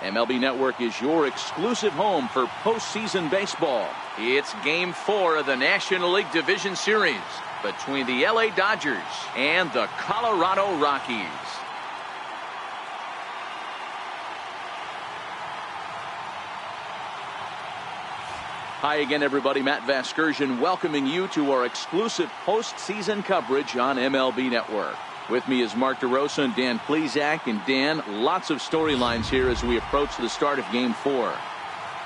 MLB Network is your exclusive home for postseason baseball. It's Game 4 of the National League Division Series between the LA Dodgers and the Colorado Rockies. Hi again, everybody. Matt Vasgersian welcoming you to our exclusive postseason coverage on MLB Network. With me is Mark DeRosa and Dan Plesac. And Dan, lots of storylines here as we approach the start of Game 4.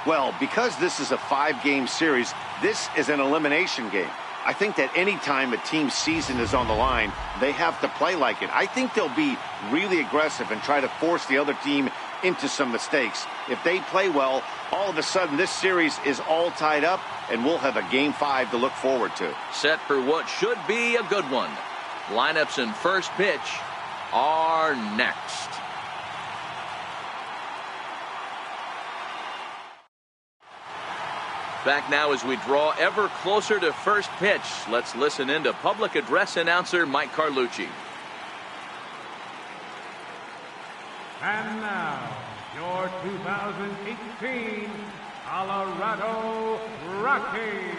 Well, because this is a 5-game series, this is an elimination game. I think that any time a team's season is on the line, they have to play like it. I think they'll be really aggressive and try to force the other team into some mistakes. If they play well, all of a sudden this series is all tied up, and we'll have a Game 5 to look forward to. Set for what should be a good one. Lineups and first pitch are next. Back now as we draw ever closer to first pitch. Let's listen in to public address announcer Mike Carlucci. And now, your 2018 Colorado Rockies.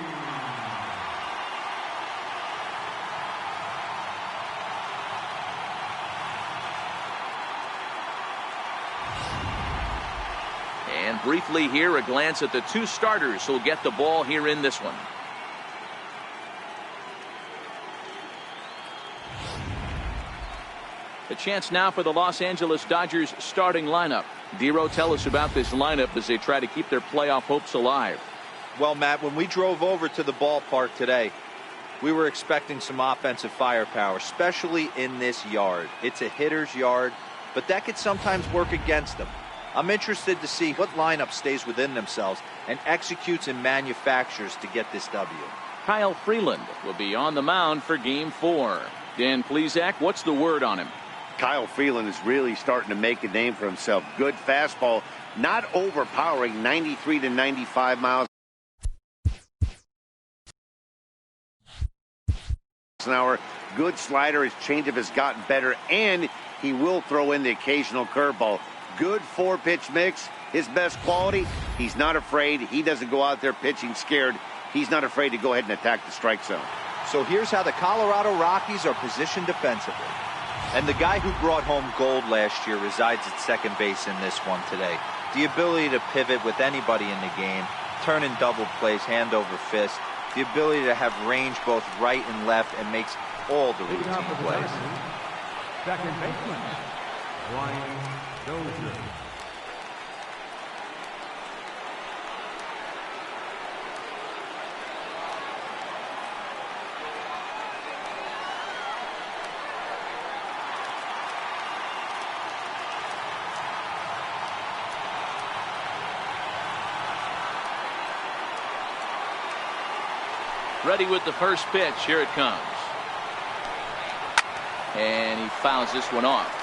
And briefly here, a glance at the two starters who'll get the ball here in this one. A chance now for the Los Angeles Dodgers starting lineup. Dero, tell us about this lineup as they try to keep their playoff hopes alive. Well, Matt, when we drove over to the ballpark today, we were expecting some offensive firepower, especially in this yard. It's a hitter's yard, but that could sometimes work against them. I'm interested to see what lineup stays within themselves and executes and manufactures to get this W. Kyle Freeland will be on the mound for Game 4. Dan Plesac, what's the word on him? Kyle Freeland is really starting to make a name for himself. Good fastball, not overpowering, 93 to 95 miles an hour. Good slider. His changeup has gotten better, and he will throw in the occasional curveball. Good 4-pitch mix. His best quality, he's not afraid. He doesn't go out there pitching scared. He's not afraid to go ahead and attack the strike zone. So here's how the Colorado Rockies are positioned defensively. And the guy who brought home gold last year resides at second base in this one today. The ability to pivot with anybody in the game, turn in double plays, hand over fist. The ability to have range both right and left, and makes all the routine plays. Second baseman, Ryan Dozier. Ready with the first pitch. Here it comes. And he fouls this one off.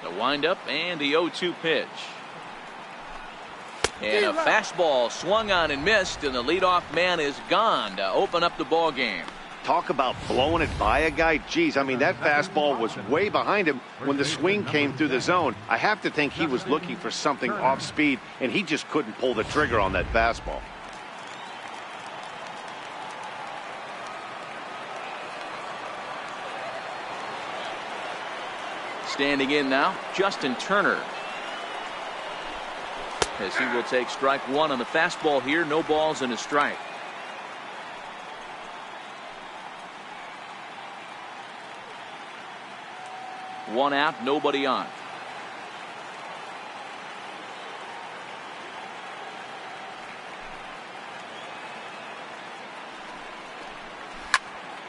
The windup and the 0-2 pitch. And a fastball swung on and missed, and the leadoff man is gone to open up the ball game. Talk about blowing it by a guy. Geez, I mean, that fastball was way behind him when the swing came through the zone. I have to think he was looking for something off speed, and he just couldn't pull the trigger on that fastball. Standing in now, Justin Turner. As he will take strike one on the fastball here. No balls and a strike. One out, nobody on.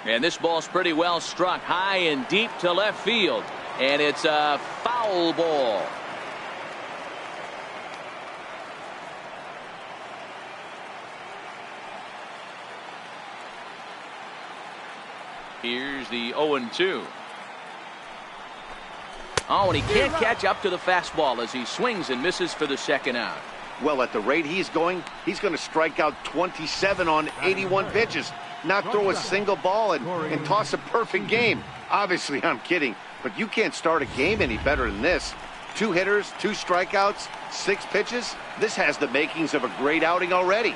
And this ball's pretty well struck high and deep to left field. And it's a foul ball. Here's the 0-2. Oh, and he can't catch up to the fastball as he swings and misses for the second out. Well, at the rate he's going to strike out 27 on 81 pitches, not throw a single ball and toss a perfect game. Obviously, I'm kidding, but you can't start a game any better than this. 2 hitters, 2 strikeouts, 6 pitches. This has the makings of a great outing already.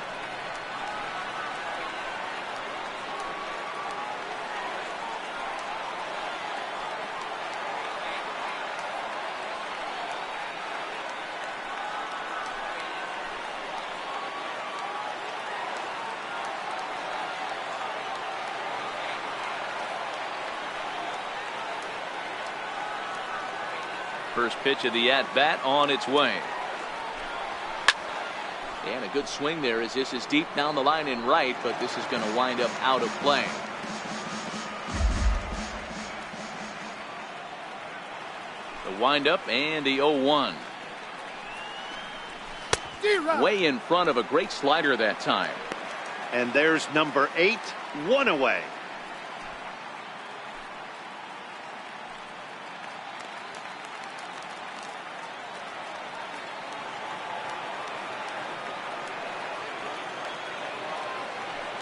First pitch of the at-bat on its way. And a good swing there as this is deep down the line in right, but this is going to wind up out of play. The windup and the 0-1. Way in front of a great slider that time. And there's number 8, 1 away.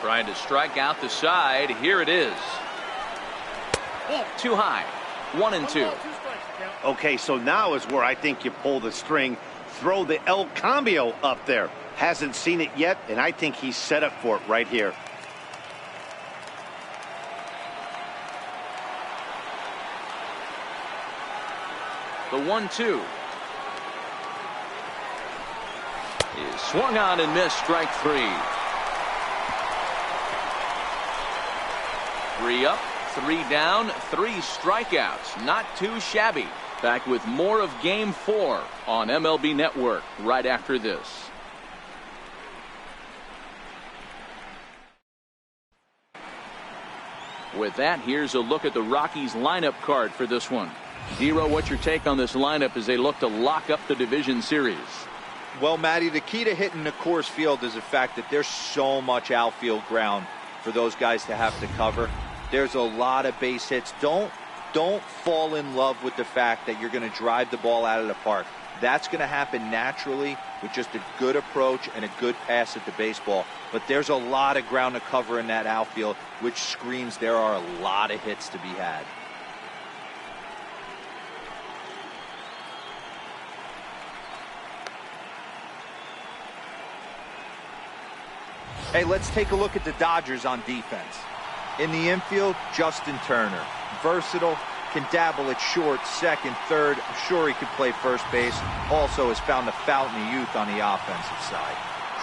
Trying to strike out the side. Here it is. Too high. 1-2. Okay, so now is where I think you pull the string. Throw the El Cambio up there. Hasn't seen it yet, and I think he's set up for it right here. The 1-2 is swung on and missed. Strike 3. 3 up, 3 down, 3 strikeouts. Not too shabby. Back with more of Game 4 on MLB Network right after this. With that, here's a look at the Rockies lineup card for this one. Dero, what's your take on this lineup as they look to lock up the division series? Well, Matty, the key to hitting the Coors Field is the fact that there's so much outfield ground for those guys to have to cover. There's a lot of base hits. Don't fall in love with the fact that you're going to drive the ball out of the park. That's going to happen naturally with just a good approach and a good pass at the baseball. But there's a lot of ground to cover in that outfield, which screams there are a lot of hits to be had. Hey, let's take a look at the Dodgers on defense. In the infield, Justin Turner. Versatile, can dabble at short, second, third. I'm sure he could play first base. Also has found a fountain of youth on the offensive side.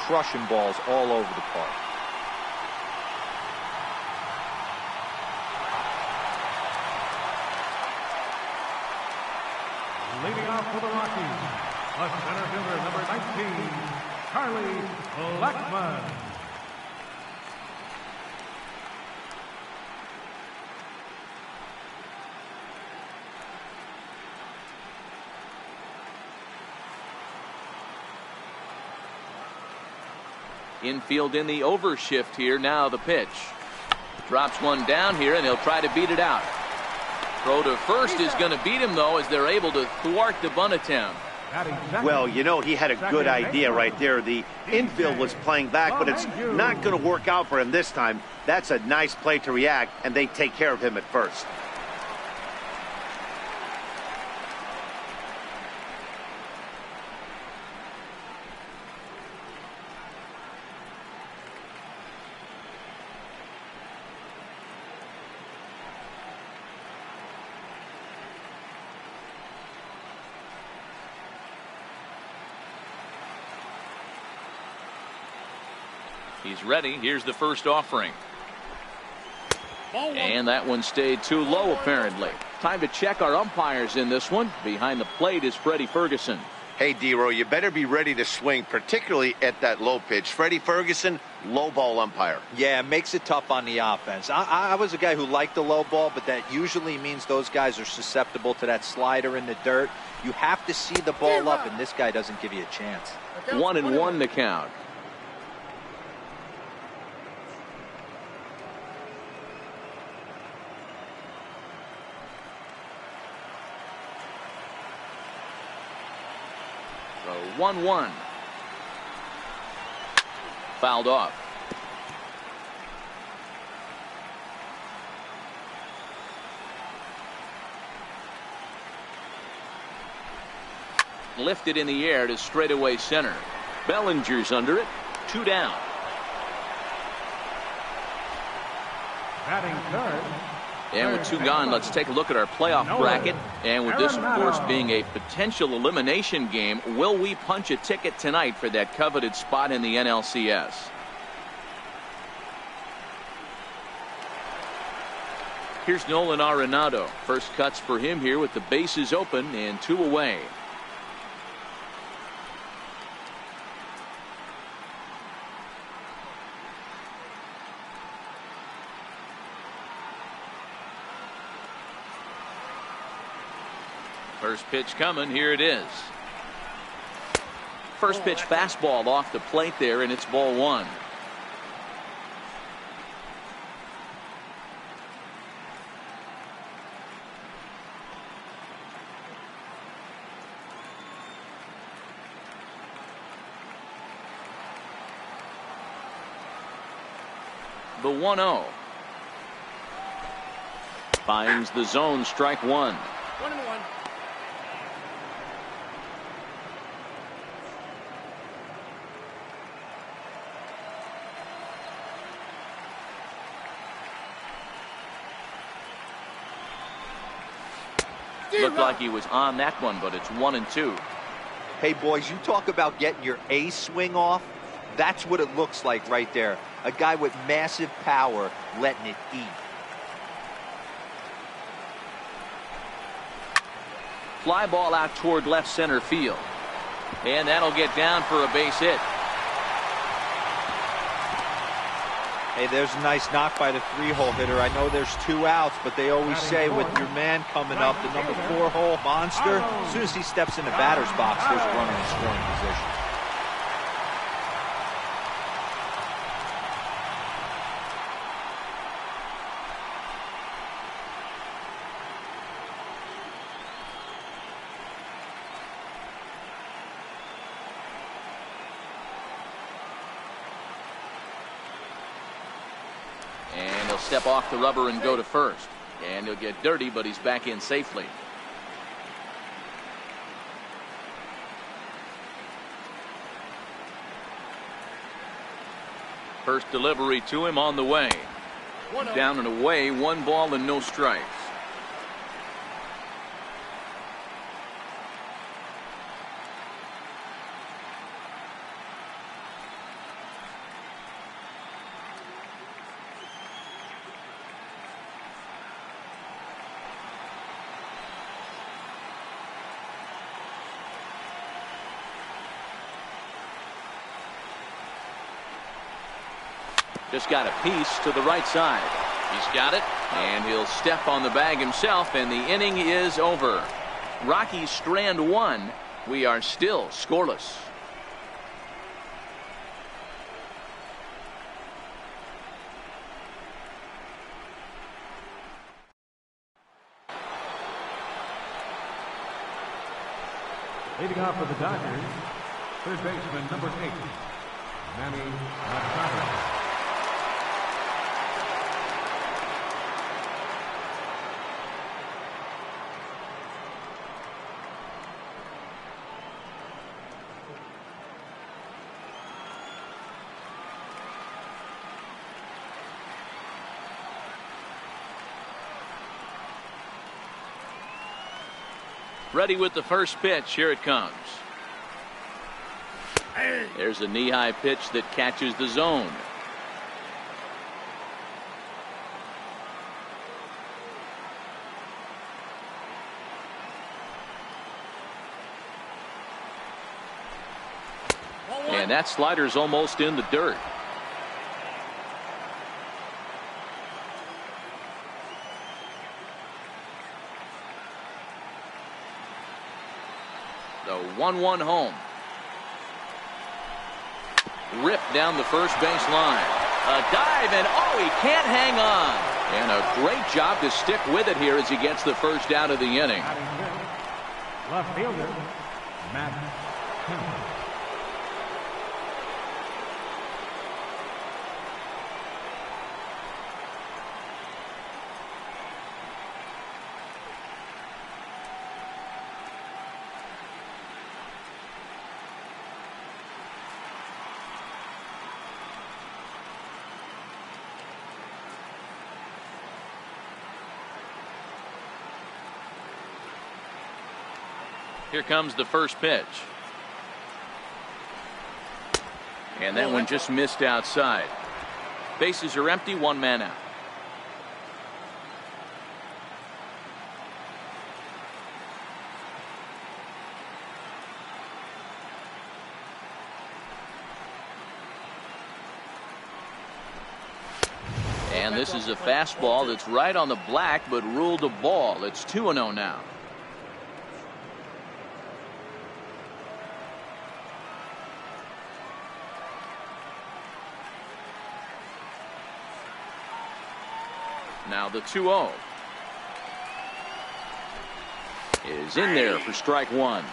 Crushing balls all over the park. Leading off for the Rockies, the center fielder, number 19, Charlie Blackmon. Infield in the overshift here. Now the pitch. Drops one down here, and they'll try to beat it out. Throw to first is going to beat him, though, as they're able to thwart the bunt attempt. Well, you know, he had a good idea right there. The infield was playing back, but it's not going to work out for him this time. That's a nice play to react, and they take care of him at first. He's ready. Here's the first offering. And that one stayed too low, apparently. Time to check our umpires in this one. Behind the plate is Freddie Ferguson. Hey, Dero, you better be ready to swing, particularly at that low pitch. Freddie Ferguson low ball umpire. Yeah, it makes it tough on the offense. I was a guy who liked the low ball, but that usually means those guys are susceptible to that slider in the dirt. You have to see the ball up, and this guy doesn't give you a chance. 1-1 the count. So 1-1. Fouled off. Lifted in the air to straightaway center. Bellinger's under it. 2 down. Batting third. And with 2 gone, let's take a look at our playoff bracket. And with this, of course, being a potential elimination game, will we punch a ticket tonight for that coveted spot in the NLCS? Here's Nolan Arenado. First cuts for him here with the bases open and 2 away. First pitch coming. Here it is. First pitch fastball off the plate there, and it's ball 1. The 1-0. Finds the zone, strike 1. 1-1. Looked like he was on that one, but it's 1-2. Hey, boys, you talk about getting your A swing off. That's what it looks like right there. A guy with massive power letting it eat. Fly ball out toward left center field. And that'll get down for a base hit. Hey, there's a nice knock by the 3-hole hitter. I know there's 2 outs, but they always say with your man coming up, the number 4-hole monster, as soon as he steps in the batter's box, there's a runner in scoring position. And he'll step off the rubber and go to first. And he'll get dirty, but he's back in safely. First delivery to him on the way. Down and away, 1 ball and no strikes. Just got a piece to the right side. He's got it, and he'll step on the bag himself, and the inning is over. Rockies strand 1. We are still scoreless. Leading off for the Dodgers, third baseman number 8, Manny Machado. Ready with the first pitch. Here it comes. There's a knee-high pitch that catches the zone. And that slider's almost in the dirt. The 1-1 home. Ripped down the first base line. A dive, and oh, he can't hang on. And a great job to stick with it here as he gets the first out of the inning. Left fielder, Matt. Here comes the first pitch. And that one just missed outside. Bases are empty, one man out. And this is a fastball that's right on the black but ruled a ball. It's 2-0 now. Now the 2-0 is in there for strike one.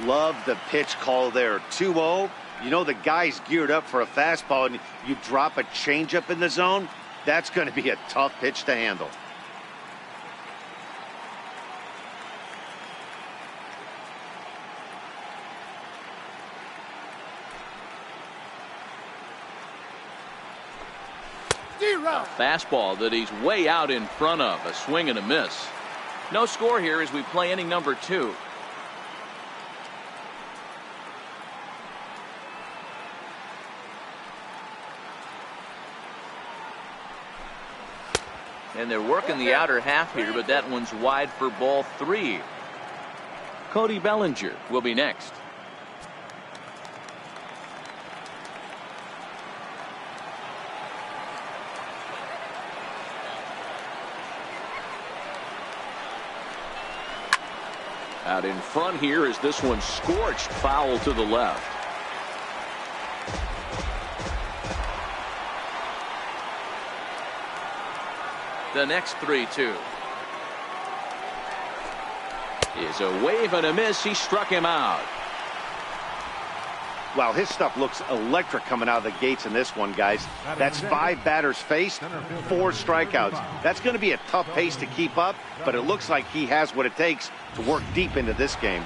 Love the pitch call there. 2-0. You know the guy's geared up for a fastball, and you drop a changeup in the zone. That's going to be a tough pitch to handle. A fastball that he's way out in front of. A swing and a miss. No score here as we play inning number 2. And they're working the outer half here, but that one's wide for ball 3. Cody Bellinger will be next. Out in front here is this one scorched foul to the left. The next 3-2 is a wave and a miss. He struck him out. Wow, his stuff looks electric coming out of the gates in this one, guys. That's 5 batters faced, 4 strikeouts. That's going to be a tough pace to keep up, but it looks like he has what it takes to work deep into this game.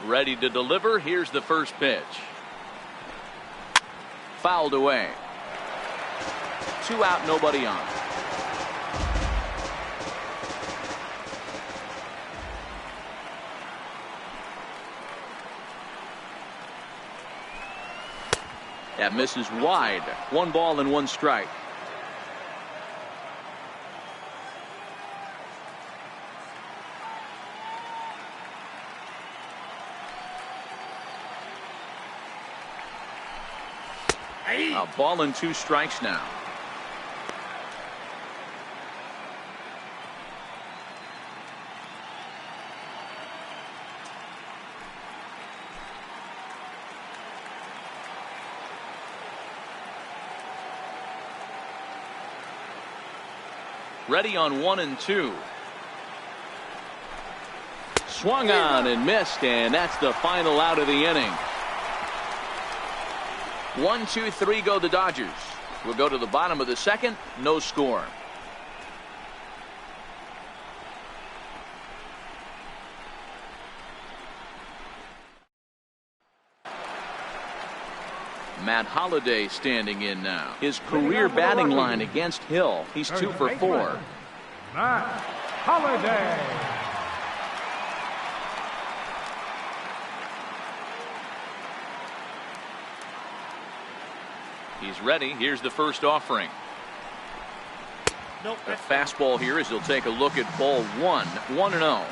Ready to deliver. Here's the first pitch. Fouled away. 2 out, nobody on. That misses wide. 1 ball and 1 strike. A ball and 2 strikes now. Ready on 1 and 2. Swung on and missed, and that's the final out of the inning. 1, 2, 3 go the Dodgers. We'll go to the bottom of the second. No score. Matt Holliday standing in now. His career batting line against Hill. He's 2 for 4. Matt Holliday. He's ready. Here's the first offering. The fastball here as he'll take a look at ball 1, 1-0.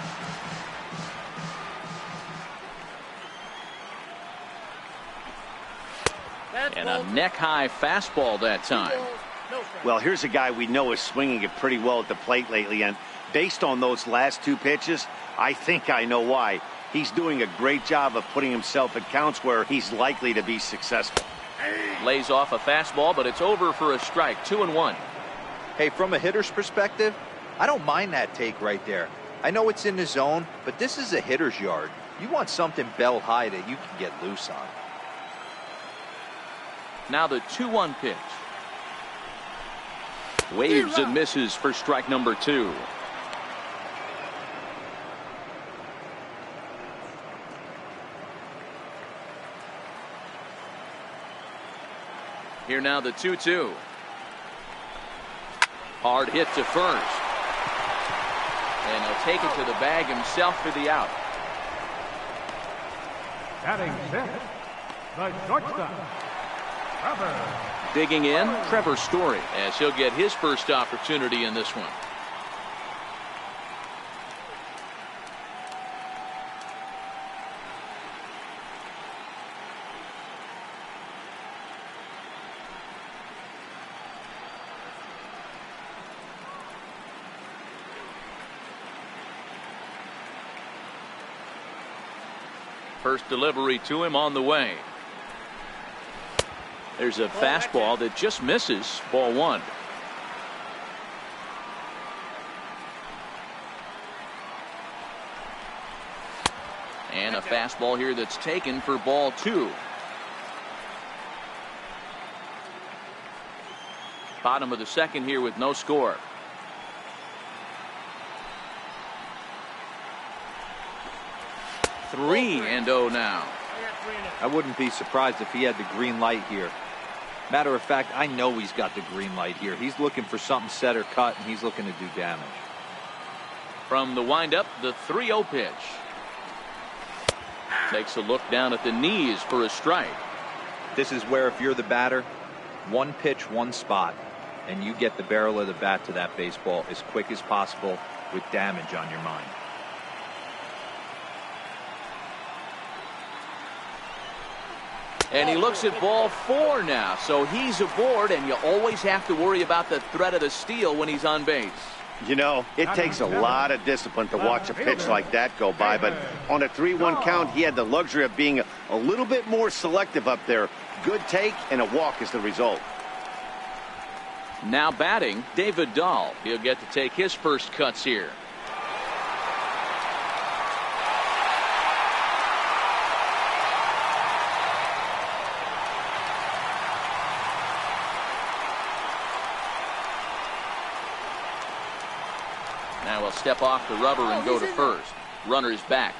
And a neck-high fastball that time. Well, here's a guy we know is swinging it pretty well at the plate lately, and based on those last 2 pitches, I think I know why. He's doing a great job of putting himself at counts where he's likely to be successful. Lays off a fastball, but it's over for a strike. 2-1. Hey, from a hitter's perspective, I don't mind that take right there. I know it's in the zone, but this is a hitter's yard. You want something bell high that you can get loose on. Now the 2-1 pitch. Waves and misses for strike number 2. Here now the 2-2. Hard hit to first. And he'll take it to the bag himself for the out. Batting fifth, the shortstop, Trevor. Digging in, Trevor Story, as he'll get his first opportunity in this one. First delivery to him on the way. There's a fastball that just misses. Ball 1. And a fastball here that's taken for ball 2. Bottom of the second here with no score. Three and 0 now. I wouldn't be surprised if he had the green light here. Matter of fact, I know he's got the green light here. He's looking for something set or cut, and he's looking to do damage. From the windup, the 3-0 pitch. Takes a look down at the knees for a strike. This is where, if you're the batter, one pitch, one spot, and you get the barrel of the bat to that baseball as quick as possible with damage on your mind. And he looks at ball 4 now, so he's aboard, and you always have to worry about the threat of the steal when he's on base. You know, it takes a lot of discipline to watch a pitch like that go by, but on a 3-1 count, he had the luxury of being a little bit more selective up there. Good take, and a walk is the result. Now batting, David Dahl. He'll get to take his first cuts here. Now he'll step off the rubber and go to first. Runner's back.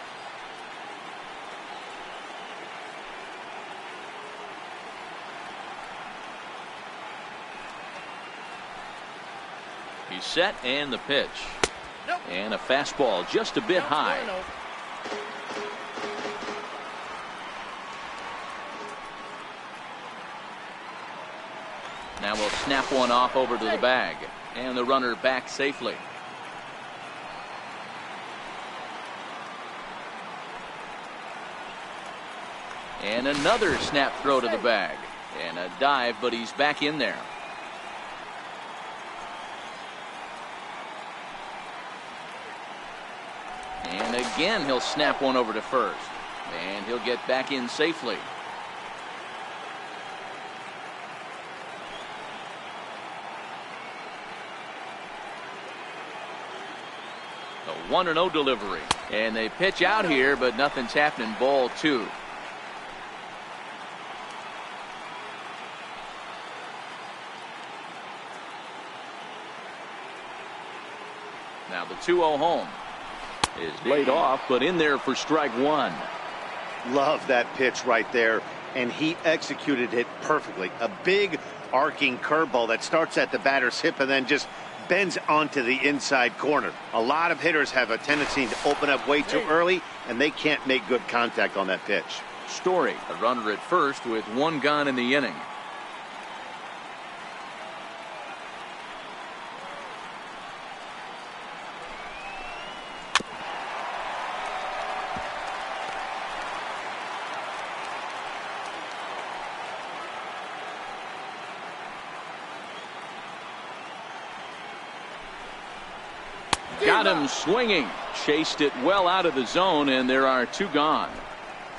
He's set, and the pitch. And a fastball just a bit high. Now we'll snap one off over to the bag. And the runner back safely. And another snap throw to the bag. And a dive, but he's back in there. And again, he'll snap one over to first. And he'll get back in safely. A 1-0 delivery. And they pitch out here, but nothing's happening. Ball 2. Now the 2-0 home is laid off, but in there for strike 1. Love that pitch right there, and he executed it perfectly. A big arcing curveball that starts at the batter's hip and then just bends onto the inside corner. A lot of hitters have a tendency to open up way too early, and they can't make good contact on that pitch. Story, a runner at first with 1 gone in the inning. Got him swinging. Chased it well out of the zone, and there are 2 gone.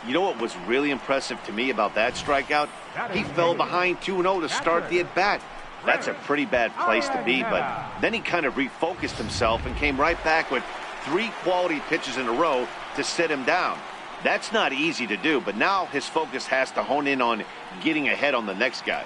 You know what was really impressive to me about that strikeout? He fell behind 2-0 to start the at-bat. That's a pretty bad place to be, but then he kind of refocused himself and came right back with 3 quality pitches in a row to sit him down. That's not easy to do, but now his focus has to hone in on getting ahead on the next guy.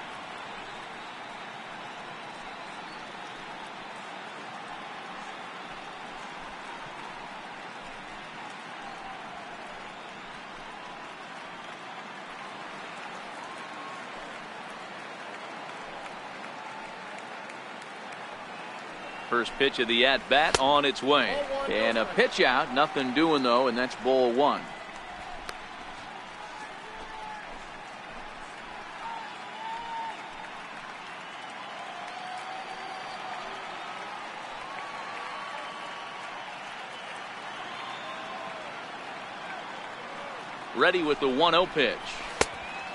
First pitch of the at-bat on its way. And a pitch out. Nothing doing, though, and that's ball 1. Ready with the 1-0 pitch.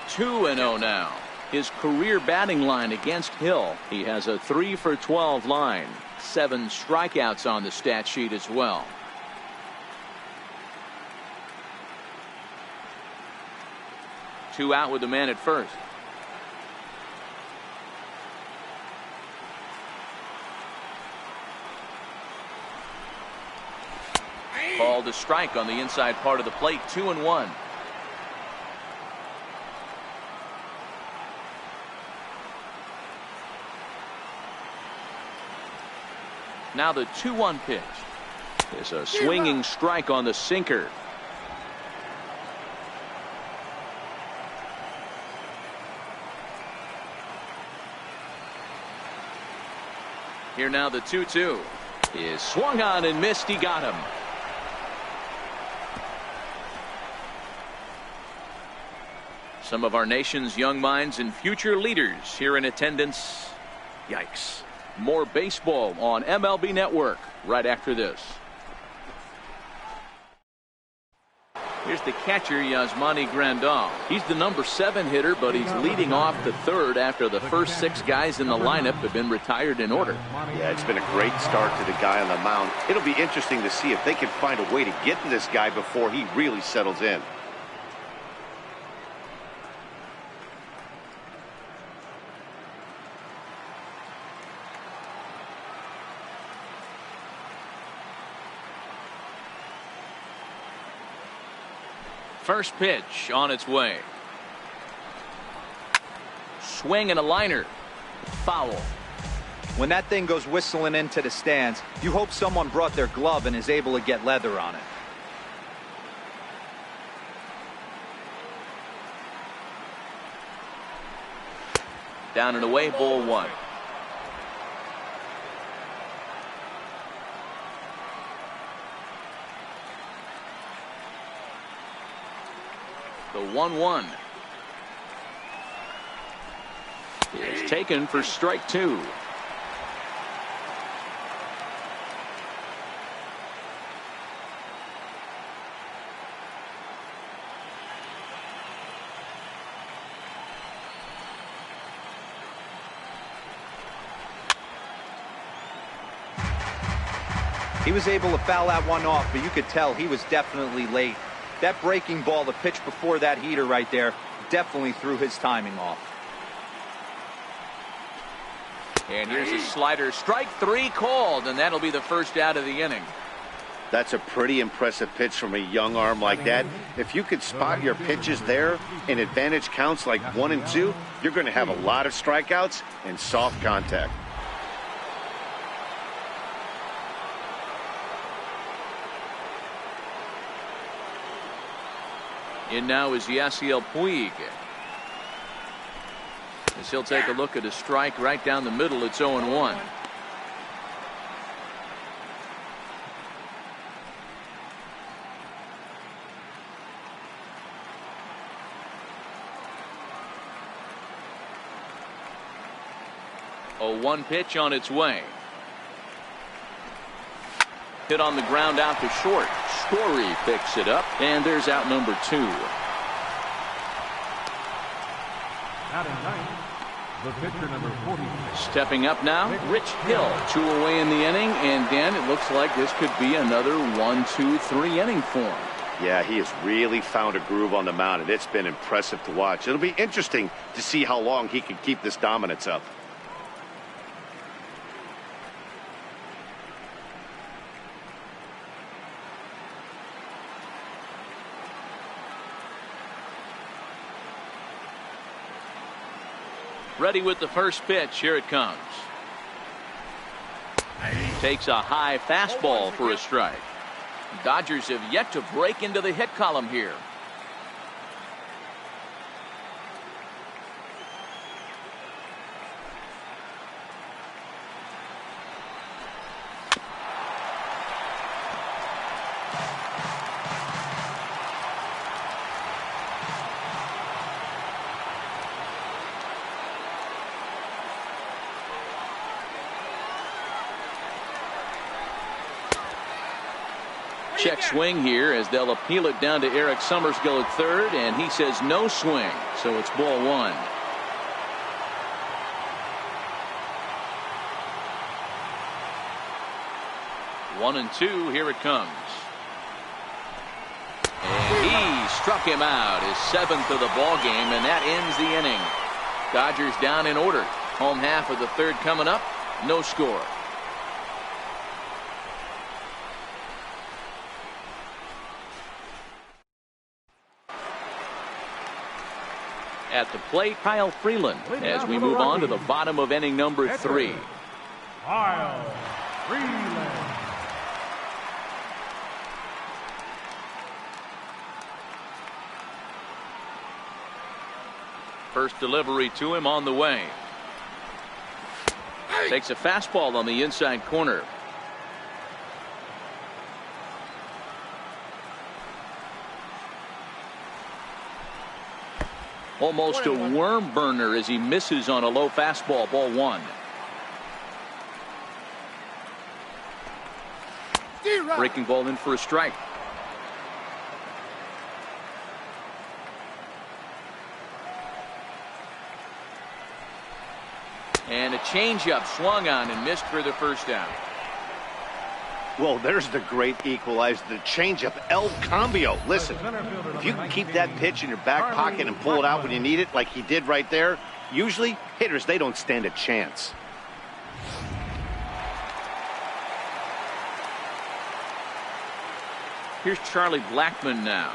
2-0 now. His career batting line against Hill. He has a 3 for 12 line. 7 strikeouts on the stat sheet as well. Two out with the man at first. Called a strike on the inside part of the plate. 2-1. Now the 2-1 pitch. There's a swinging strike on the sinker. Here now the 2-2 is swung on and missed. He got him. Some of our nation's young minds and future leaders here in attendance. Yikes. More baseball on MLB Network right after this. Here's the catcher, Yasmani Grandal. He's the number 7 hitter, but he's leading off the 3rd after the first 6 guys in the lineup have been retired in order. Yeah, it's been a great start to the guy on the mound. It'll be interesting to see if they can find a way to get to this guy before he really settles in. First pitch on its way. Swing and a liner. Foul. When that thing goes whistling into the stands, you hope someone brought their glove and is able to get leather on it. Down and away, ball 1. The 1-1 is taken for strike 2. He was able to foul that one off, but you could tell he was definitely late. That breaking ball, the pitch before that heater right there, definitely threw his timing off. And here's a slider. Strike 3 called, and that'll be the first out of the inning. That's a pretty impressive pitch from a young arm like that. If you could spot your pitches there in advantage counts like 1 and 2, you're going to have a lot of strikeouts and soft contact. In now is Yasiel Puig. As he'll take a look at a strike right down the middle. It's 0-1. A 1 pitch on its way. Hit on the ground out to short. Story picks it up, and there's out number 2. Batting ninth, The pitcher, number 40. Stepping up now, Rich Hill. 2 away in the inning, and Dan, it looks like this could be another 1, 2, 3 inning for him. Yeah, he has really found a groove on the mound, and it's been impressive to watch. It'll be interesting to see how long he can keep this dominance up. Ready with the first pitch. Here it comes. Takes a high fastball for a strike. Dodgers have yet to break into the hit column here. Check swing here as they'll appeal it down to Eric Summerskill at third, and he says no swing, so it's ball 1. One and 2, here it comes. And he struck him out, his 7th of the ball game, and that ends the inning. Dodgers down in order. Home half of the third coming up, no score. At the plate, Kyle Freeland, as we move on to the bottom of inning number 3. Kyle Freeland. First delivery to him on the way. Takes a fastball on the inside corner. Almost a worm burner as he misses on a low fastball, ball 1. Breaking ball in for a strike. And a changeup swung on and missed for the first down. Well, there's the great equalizer, the changeup, El Cambio. Listen, if you can keep that pitch in your back pocket and pull it out when you need it, like he did right there, usually hitters, they don't stand a chance. Here's Charlie Blackmon now.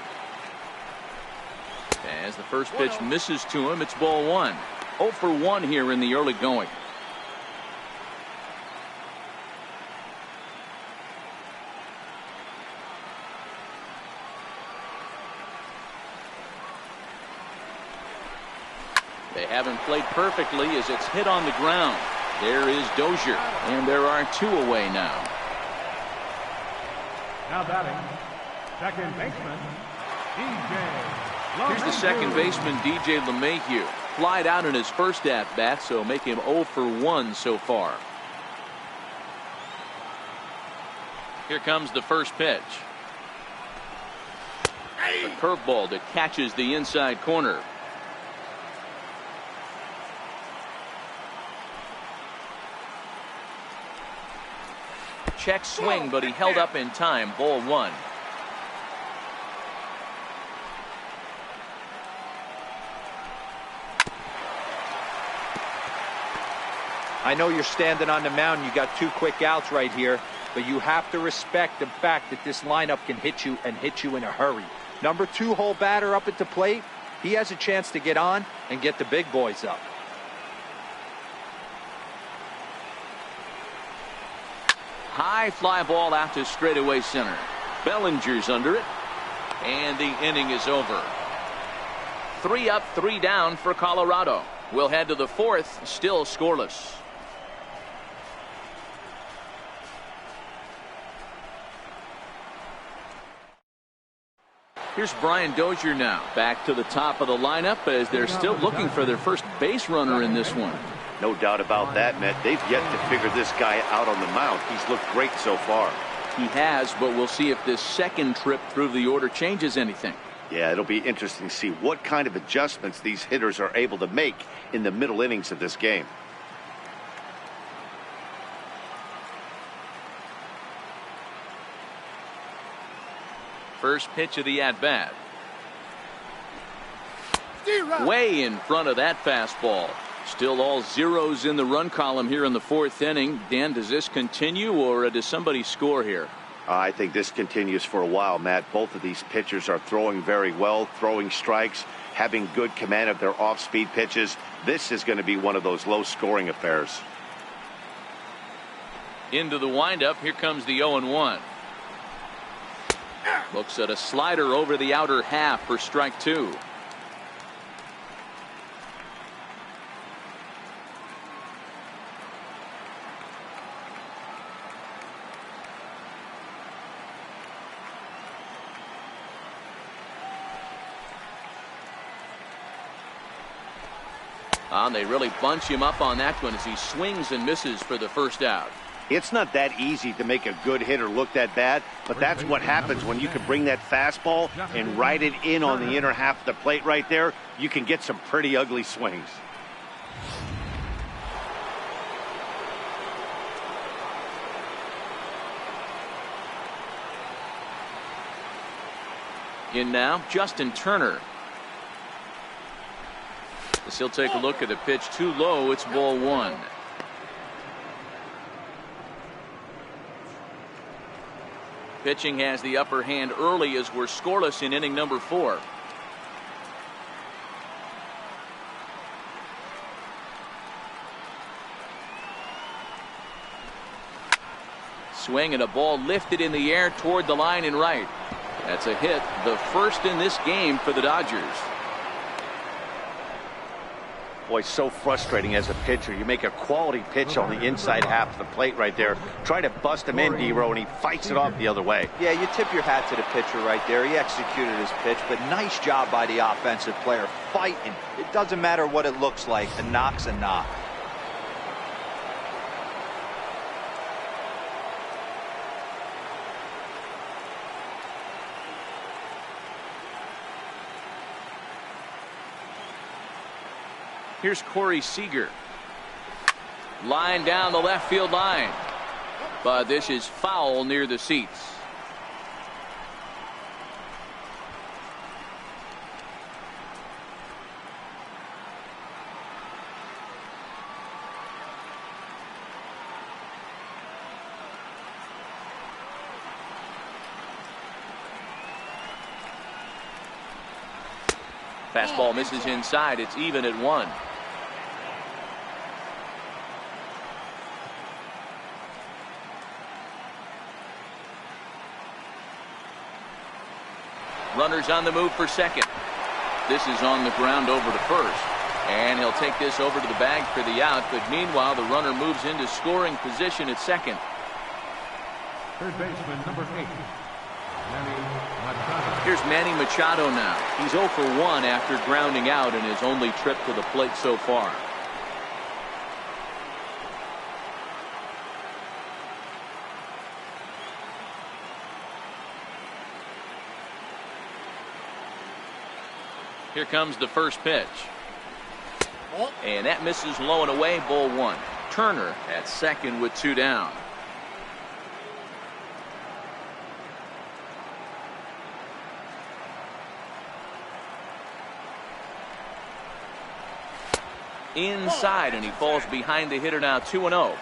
As the first pitch misses to him, it's ball 1. 0 for 1 here in the early going. They haven't played perfectly as it's hit on the ground. There is Dozier, and there are 2 away now. Now batting, second baseman, DJ. Here's the second baseman, DJ LeMahieu. Flied out in his first at-bat, so make him 0 for 1 so far. Here comes the first pitch. A curveball that catches the inside corner. Check swing, but he held up in time, ball 1. I know you're standing on the mound. You got 2 quick outs right here, but you have to respect the fact that this lineup can hit you and hit you in a hurry. Number 2 hole batter up at the plate. He has a chance to get on and get the big boys up. High fly ball out to straightaway center. Bellinger's under it, and the inning is over. 3 up, 3 down for Colorado. We'll head to the 4th, still scoreless. Here's Brian Dozier now. Back to the top of the lineup as they're still looking for their first base runner in this one. No doubt about that, Matt. They've yet to figure this guy out on the mound. He's looked great so far. He has, but we'll see if this second trip through the order changes anything. Yeah, it'll be interesting to see what kind of adjustments these hitters are able to make in the middle innings of this game. First pitch of the at-bat. Way in front of that fastball. Still all zeros in the run column here in the fourth inning. Dan, does this continue, or does somebody score here? I think this continues for a while, Matt. Both of these pitchers are throwing very well, throwing strikes, having good command of their off-speed pitches. This is going to be one of those low-scoring affairs. Into the windup. Here comes the 0-1. Looks at a slider over the outer half for strike two. They really bunch him up on that one as he swings and misses for the first out. It's not that easy to make a good hitter look that bad, but that's what happens when you can bring that fastball and ride it in on the inner half of the plate right there. You can get some pretty ugly swings. In now, Justin Turner. As he'll take a look at the pitch too low. It's ball one. Pitching has the upper hand early as we're scoreless in inning number 4. Swing and a ball lifted in the air toward the line and right. That's a hit, the first in this game for the Dodgers. Boy, so frustrating as a pitcher. You make a quality pitch on the inside half of the plate right there. Try to bust him in, D-Row, and he fights it off the other way. Yeah, you tip your hat to the pitcher right there. He executed his pitch, but nice job by the offensive player fighting. It doesn't matter what it looks like. A knock's a knock. Here's Corey Seager. Line down the left field line. But this is foul near the seats. Fastball misses inside. It's even at 1. Runners on the move for second. This is on the ground over to first. And he'll take this over to the bag for the out. But meanwhile, the runner moves into scoring position at second. Third baseman, number 8, Manny Machado. Here's Manny Machado now. He's 0 for 1 after grounding out in his only trip to the plate so far. Here comes the first pitch. And that misses low and away, ball 1. Turner at second with 2 down. Inside, and he falls behind the hitter now, 2-0.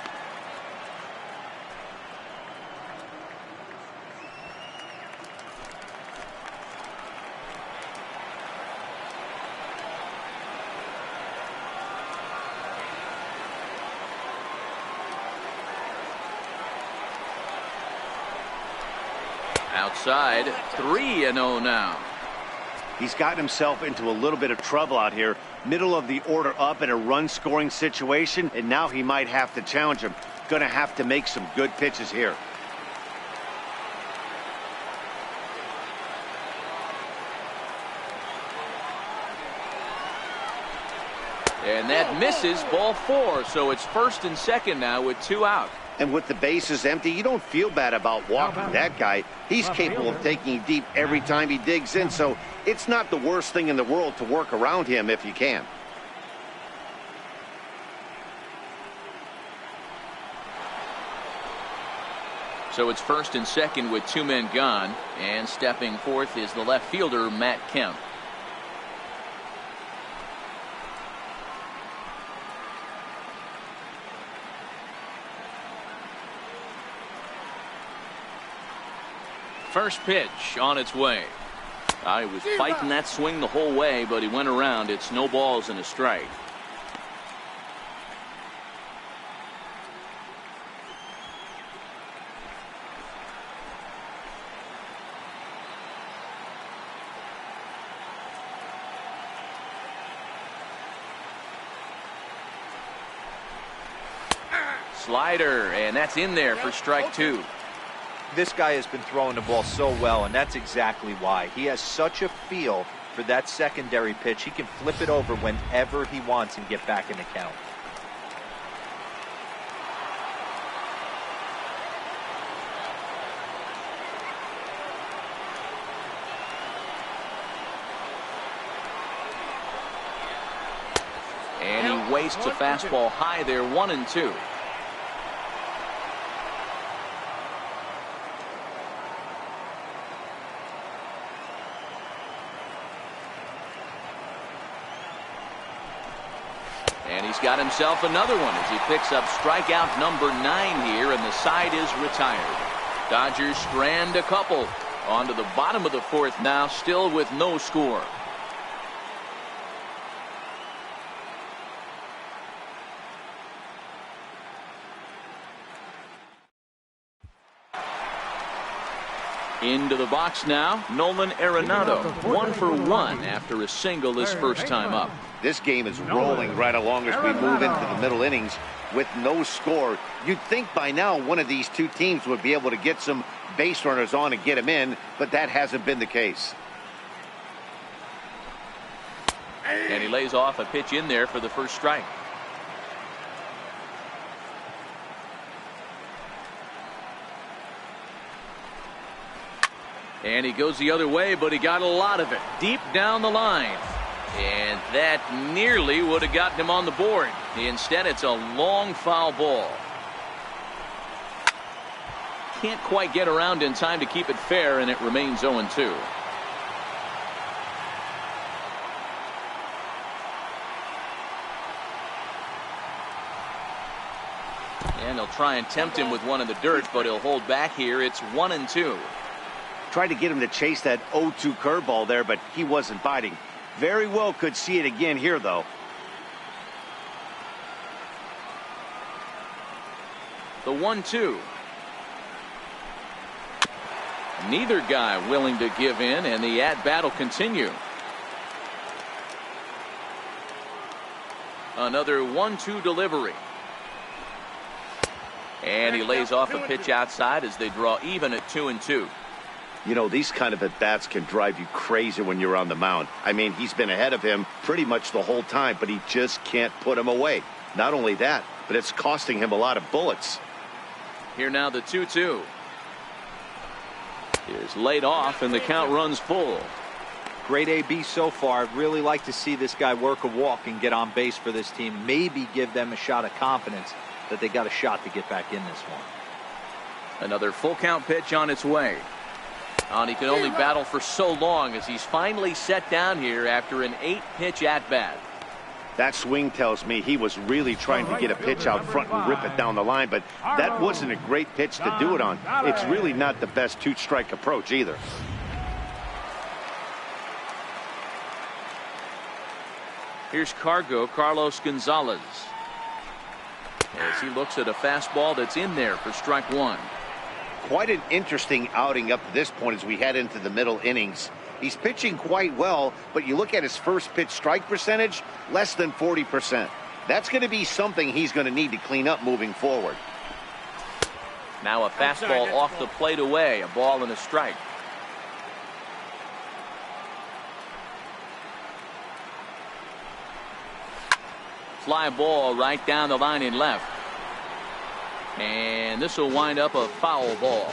Outside, 3-0 now. He's gotten himself into a little bit of trouble out here. Middle of the order up in a run-scoring situation, and now he might have to challenge him. Going to have to make some good pitches here. And that misses, ball 4. So it's first and second now with 2 out. And with the bases empty, you don't feel bad about walking that guy. He's capable of taking deep every time he digs in, so it's not the worst thing in the world to work around him if you can. So it's first and second with 2 men gone, and stepping forth is the left fielder, Matt Kemp. First pitch on its way. He was fighting that swing the whole way, but he went around. It's no balls and a strike. Slider, and that's in there for strike 2. This guy has been throwing the ball so well, and that's exactly why. He has such a feel for that secondary pitch. He can flip it over whenever he wants and get back in the count. And he wastes a fastball high there, 1-2. And he's got himself another one as he picks up strikeout number 9 here, and the side is retired. Dodgers strand a couple onto the bottom of the 4th now, still with no score. Into the box now, Nolan Arenado, 1 for 1 after a single his first time up. This game is rolling right along as we move into the middle innings with no score. You'd think by now one of these two teams would be able to get some base runners on and get them in, but that hasn't been the case. And he lays off a pitch in there for the first strike. And he goes the other way, but he got a lot of it deep down the line. And that nearly would have gotten him on the board. Instead, it's a long foul ball. Can't quite get around in time to keep it fair, and it remains 0-2. And they'll try and tempt him with one in the dirt, but he'll hold back here. It's 1-2. Tried to get him to chase that 0-2 curveball there, but he wasn't biting. Very well could see it again here, though. The 1-2. Neither guy willing to give in, and the at-bat will continue. Another 1-2 delivery. And he lays off a pitch outside as they draw even at 2-2. You know, these kind of at-bats can drive you crazy when you're on the mound. I mean, he's been ahead of him pretty much the whole time, but he just can't put him away. Not only that, but it's costing him a lot of bullets. Here now the 2-2. Is laid off, and the count runs full. Great AB so far. I'd really like to see this guy work a walk and get on base for this team. Maybe give them a shot of confidence that they got a shot to get back in this one. Another full count pitch on its way. And he can only battle for so long as he's finally set down here after an 8-pitch at-bat. That swing tells me he was really trying to get a pitch out front and rip it down the line, but that wasn't a great pitch to do it on. It's really not the best two-strike approach either. Here's Carlos Gonzalez as he looks at a fastball that's in there for strike 1. Quite an interesting outing up to this point as we head into the middle innings. He's pitching quite well, but you look at his first pitch strike percentage, less than 40%. That's going to be something he's going to need to clean up moving forward. Now a fastball off the plate away, a ball and a strike. Fly ball right down the line in left. And this will wind up a foul ball.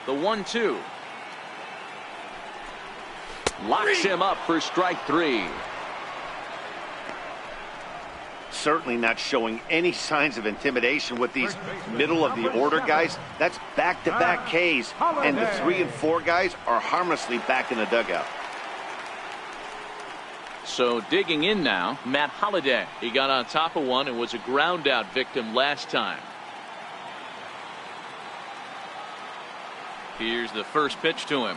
The 1-2. Locks him up for strike 3. Certainly not showing any signs of intimidation with these middle of the order guys. That's back-to-back Ks, and the 3 and 4 guys are harmlessly back in the dugout. So digging in now, Matt Holliday. He got on top of one and was a ground out victim last time. Here's the first pitch to him.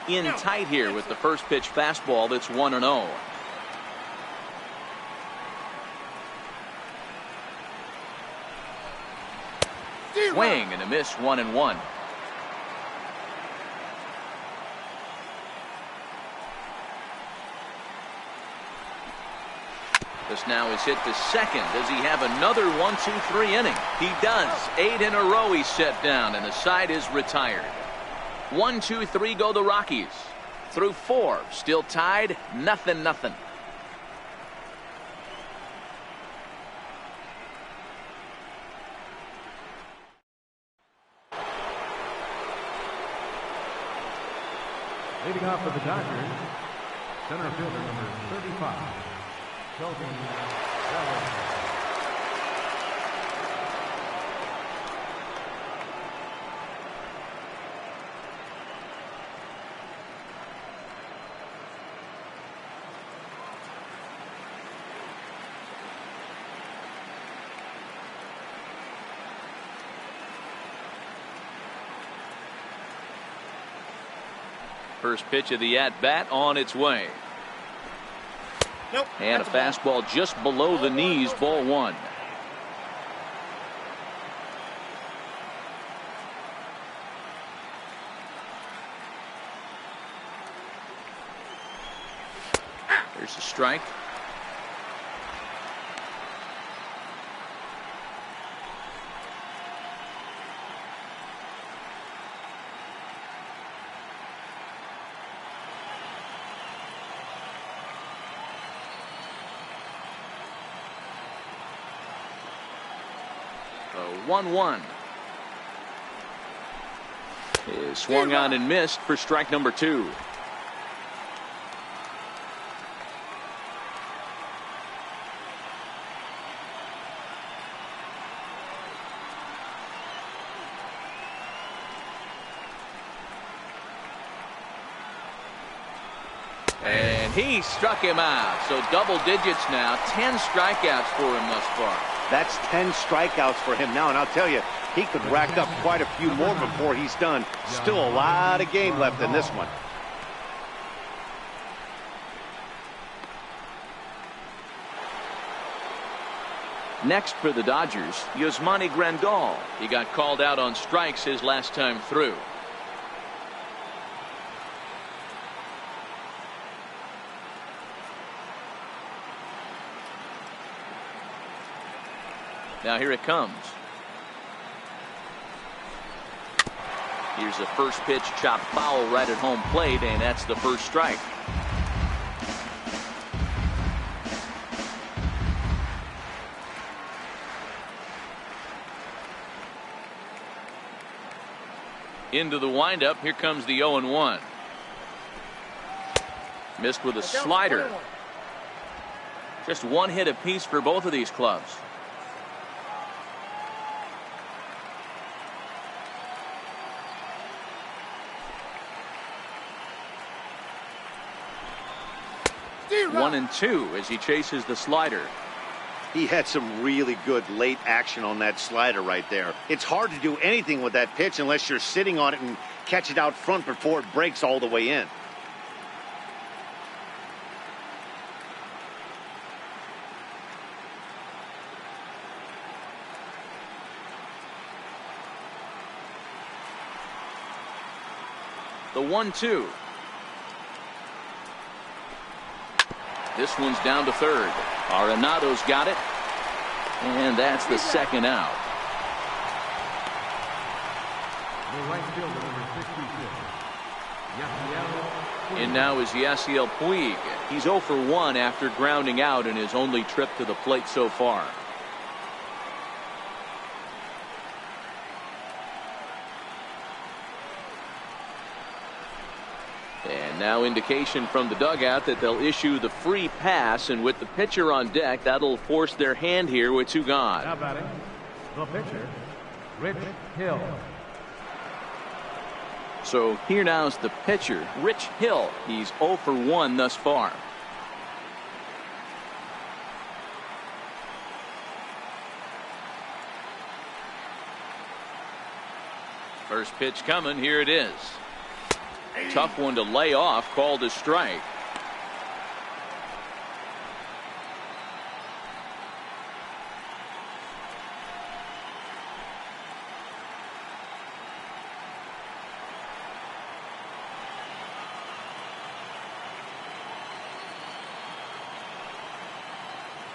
In tight here with the first pitch fastball that's 1-0. Swing and a miss, 1-1. This now is hit to second. Does he have another 1-2-3 inning? He does. 8 in a row he's set down, and the side is retired. 1-2-3 go the Rockies. Through 4, still tied, 0-0. Leading off for the Dodgers, center fielder number 35, Kelvin Gallen. First pitch of the at-bat on its way. Nope, and a fastball just below the knees, ball 1. There's a strike. The 1-1 is swung on and missed for strike number 2. And he struck him out. So double digits now. 10 strikeouts for him thus far. That's 10 strikeouts for him now, and I'll tell you, he could rack up quite a few more before he's done. Still a lot of game left in this one. Next for the Dodgers, Yasmani Grandal. He got called out on strikes his last time through. Now here it comes. Here's the first pitch, chopped foul right at home plate, and that's the first strike. Into the windup. Here comes the 0-1. Missed with a slider. Just one hit apiece for both of these clubs. One and two as he chases the slider. He had some really good late action on that slider right there. It's hard to do anything with that pitch unless you're sitting on it and catch it out front before it breaks all the way in. The 1-2. This one's down to third. Arenado's got it. And that's the second out. The right fielder, number 66. And now is Yasiel Puig. He's 0 for 1 after grounding out in his only trip to the plate so far. And now indication from the dugout that they'll issue the free pass, and with the pitcher on deck, that'll force their hand here with 2 gone. Now batting, the pitcher, Rich Hill. So here now is the pitcher, Rich Hill. He's 0 for 1 thus far. First pitch coming. Here it is. Tough one to lay off, called a strike.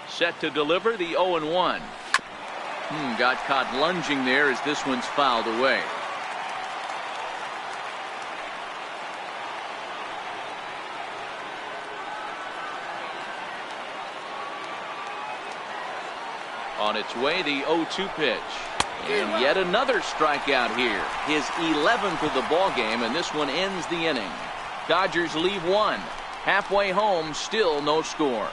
Set to deliver the 0-1. Got caught lunging there as this one's fouled away. On its way, the 0-2 pitch. And yet another strikeout here. His 11th of the ball game, and this one ends the inning. Dodgers leave 1. Halfway home, still no score.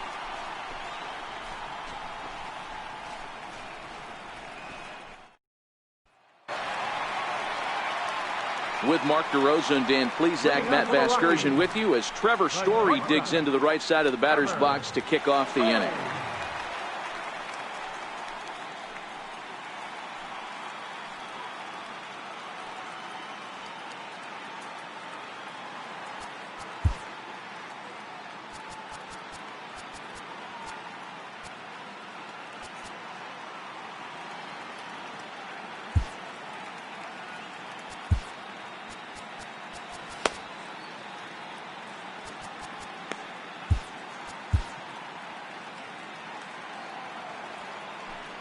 With Mark DeRosa and Dan Plesac, Matt Vasgersian with you as Trevor Story digs into the right side of the batter's box to kick off the inning.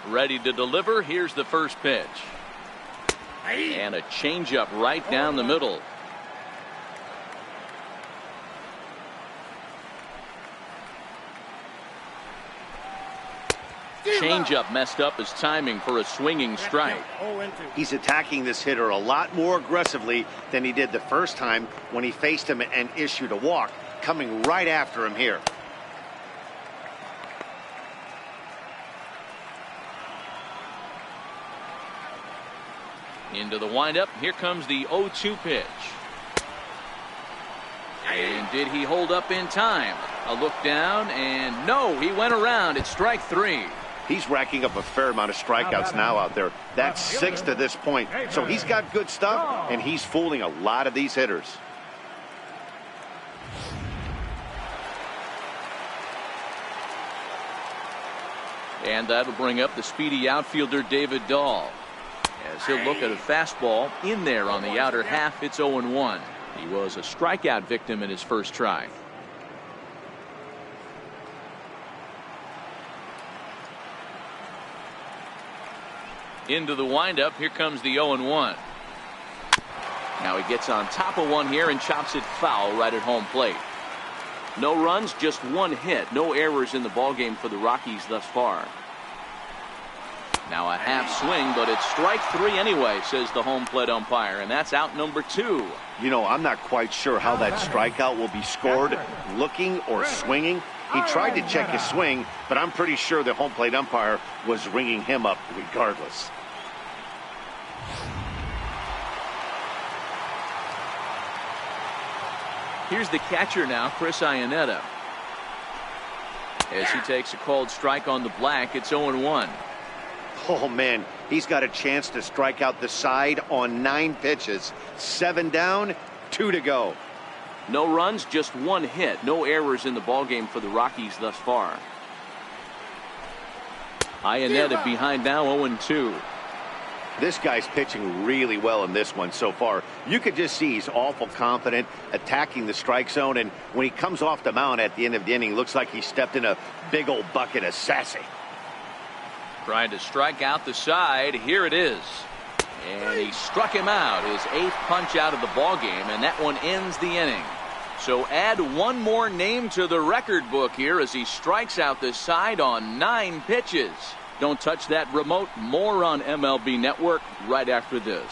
Ready to deliver. Here's the first pitch. And a changeup right down the middle. Changeup messed up his timing for a swinging strike. He's attacking this hitter a lot more aggressively than he did the first time when he faced him and issued a walk, coming right after him here. Into the windup. Here comes the 0-2 pitch. And did he hold up in time? A look down, and no, he went around. It's strike 3. He's racking up a fair amount of strikeouts now out there. That's 6 to this point. So he's got good stuff, and he's fooling a lot of these hitters. And that'll bring up the speedy outfielder David Dahl, as he'll look at a fastball in there on the outer half. It's 0-1. He was a strikeout victim in his first try. Into the windup. Here comes the 0-1. Now he gets on top of one here and chops it foul right at home plate. No runs, just 1 hit. No errors in the ballgame for the Rockies thus far. Now a half swing, but it's strike 3 anyway, says the home plate umpire, and that's out number 2. You know, I'm not quite sure how that strikeout will be scored, looking or swinging. He tried to check his swing, but I'm pretty sure the home plate umpire was ringing him up regardless. Here's the catcher now, Chris Iannetta. As he takes a called strike on the black, it's 0-1. Oh, man, he's got a chance to strike out the side on 9 pitches. 7 down, 2 to go. No runs, just 1 hit. No errors in the ballgame for the Rockies thus far. Iannetta behind now, 0-2. This guy's pitching really well in this one so far. You could just see he's awful confident, attacking the strike zone, and when he comes off the mound at the end of the inning, looks like he stepped in a big old bucket of sassy. Trying to strike out the side. Here it is. And he struck him out. His 8th punch out of the ball game, and that one ends the inning. So add one more name to the record book here as he strikes out the side on 9 pitches. Don't touch that remote. More on MLB Network right after this.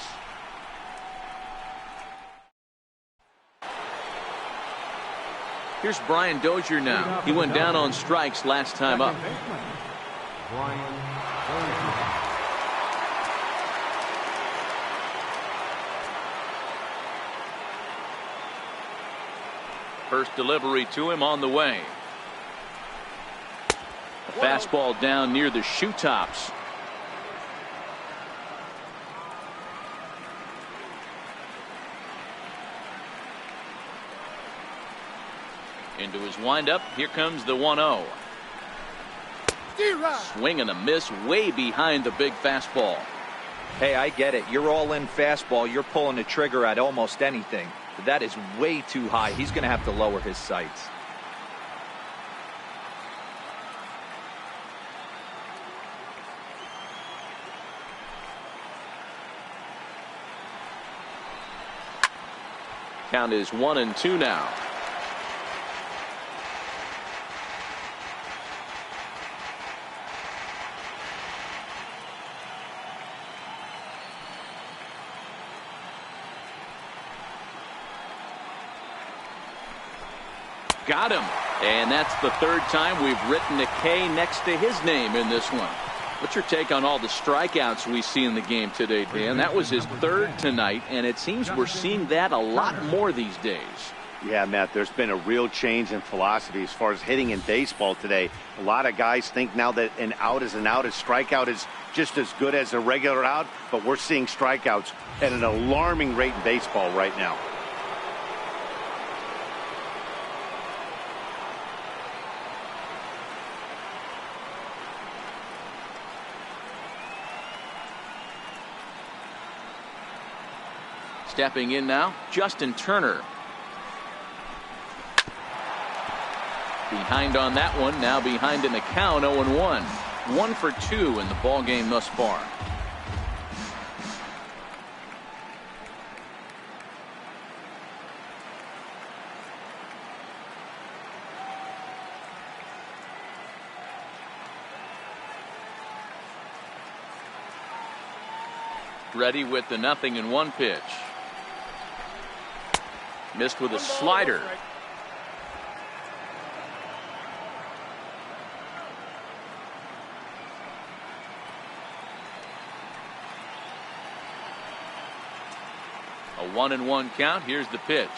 Here's Brian Dozier now. He went down on strikes last time up. Brian Dozier. First delivery to him on the way. A fastball down near the shoe tops. Into his windup. Here comes the 1-0. Swing and a miss way behind the big fastball. Hey, I get it. You're all in fastball. You're pulling the trigger at almost anything. But that is way too high. He's going to have to lower his sights. Count is 1-2 now. Got him. And that's the 3rd time we've written a K next to his name in this one. What's your take on all the strikeouts we see in the game today, Dan? That was his 3rd tonight, and it seems we're seeing that a lot more these days. Yeah, Matt, there's been a real change in philosophy as far as hitting in baseball today. A lot of guys think now that an out is an out. A strikeout is just as good as a regular out, but we're seeing strikeouts at an alarming rate in baseball right now. Stepping in now, Justin Turner. Behind on that one, now behind in the count, 0-1. 1 for 2 in the ball game thus far. Ready with the 0-1 pitch. Missed with a slider. A 1-1 count. Here's the pitch.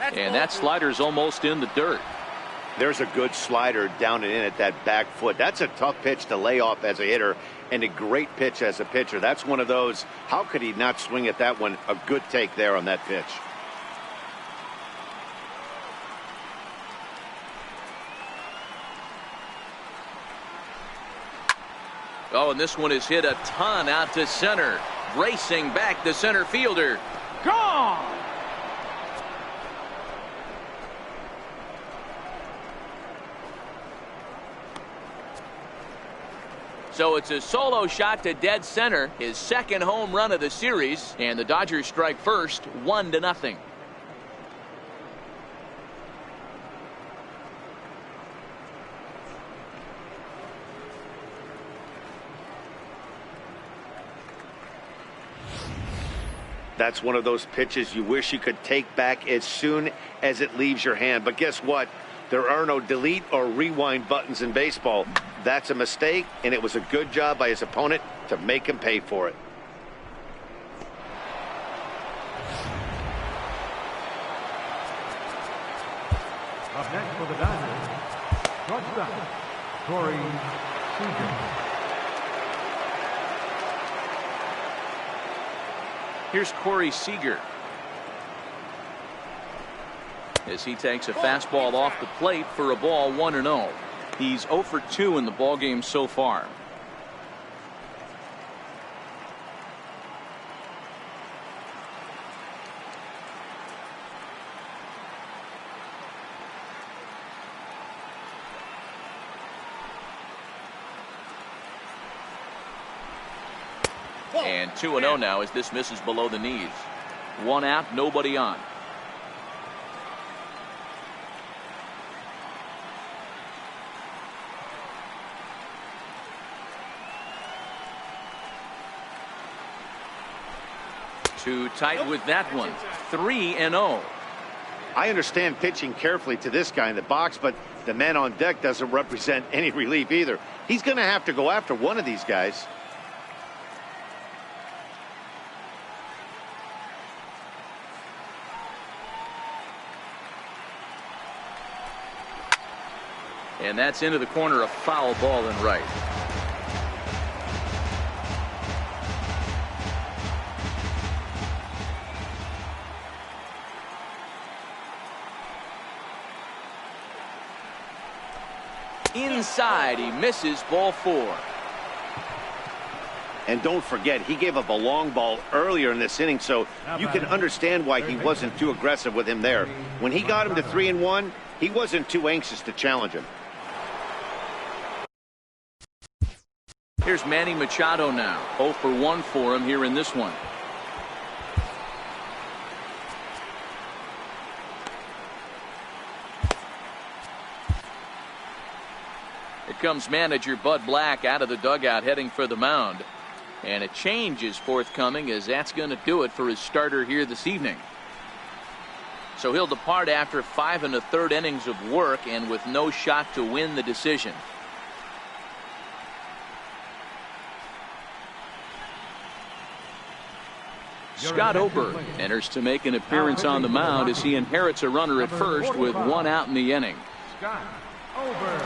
And that slider's almost in the dirt. There's a good slider down and in at that back foot. That's a tough pitch to lay off as a hitter and a great pitch as a pitcher. That's one of those, how could he not swing at that one? A good take there on that pitch. Oh, and this one is hit a ton out to center. Racing back the center fielder. Gone! So it's a solo shot to dead center, his 2nd home run of the series, and the Dodgers strike first, 1-0. That's one of those pitches you wish you could take back as soon as it leaves your hand. But guess what? There are no delete or rewind buttons in baseball. That's a mistake, and it was a good job by his opponent to make him pay for it. Up next for the Dodgers, shortstop, Corey Seager. Here's Corey Seager as he takes a fastball off the plate for a ball, 1-0. He's 0 for 2 in the ballgame so far. And 2-0 now as this misses below the knees. 1 out, nobody on. Too tight with that one. 3-0. I understand pitching carefully to this guy in the box, but the man on deck doesn't represent any relief either. He's going to have to go after one of these guys. And that's into the corner, a foul ball and right. Inside, he misses, ball 4. And don't forget, he gave up a long ball earlier in this inning, so you can understand why he wasn't too aggressive with him there. When he got him to 3-1, he wasn't too anxious to challenge him. Here's Manny Machado now. 0 for 1 for him here in this one. Here comes manager Bud Black out of the dugout heading for the mound. And a change is forthcoming, as that's going to do it for his starter here this evening. So he'll depart after 5 1/3 innings of work and with no shot to win the decision. Scott Oberg enters to make an appearance on the mound as he inherits a runner at first with 1 out in the inning. Scott Oberg.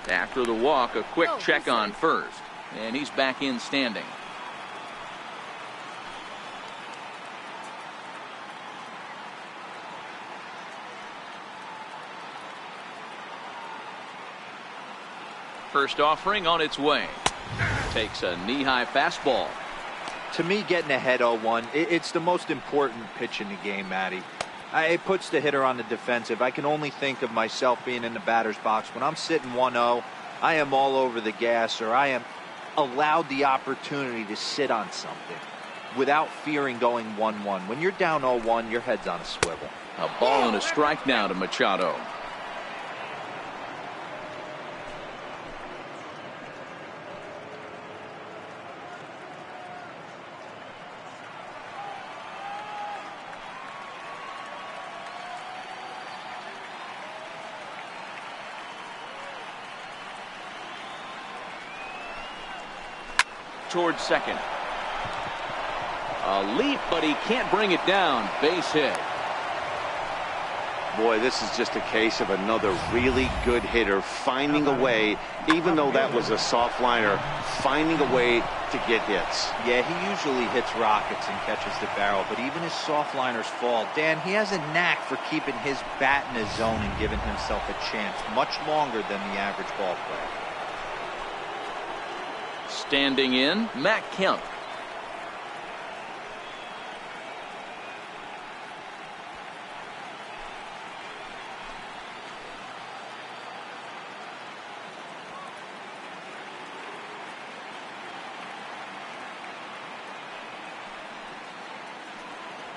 After the walk, a quick check on first, and he's back in standing. First offering on its way. Takes a knee-high fastball. To me, getting ahead 0-1, it's the most important pitch in the game, Matty. It puts the hitter on the defensive. I can only think of myself being in the batter's box. When I'm sitting 1-0, I am all over the gas, or I am allowed the opportunity to sit on something without fearing going 1-1. When you're down 0-1, your head's on a swivel. A ball and a strike now to Machado. Towards second. A leap, but he can't bring it down. Base hit. Boy, this is just a case of another really good hitter finding a way, even though that was a soft liner, finding a way to get hits. Yeah, he usually hits rockets and catches the barrel, but even his soft liners fall. Dan, he has a knack for keeping his bat in his zone and giving himself a chance much longer than the average ball player. Standing in, Matt Kemp.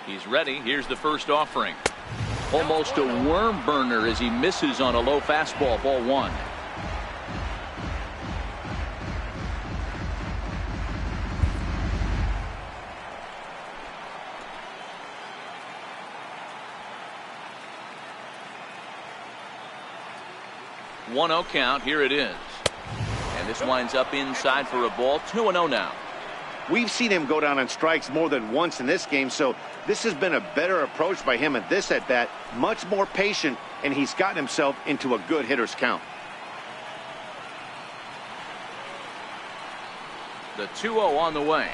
He's ready. Here's the first offering. Almost a worm burner as he misses on a low fastball. Ball 1. One 0 count. Here it is. And this winds up inside for a ball. 2-0 now. We've seen him go down on strikes more than once in this game, so this has been a better approach by him at this at-bat. Much more patient, and he's gotten himself into a good hitter's count. The 2-0 on the way.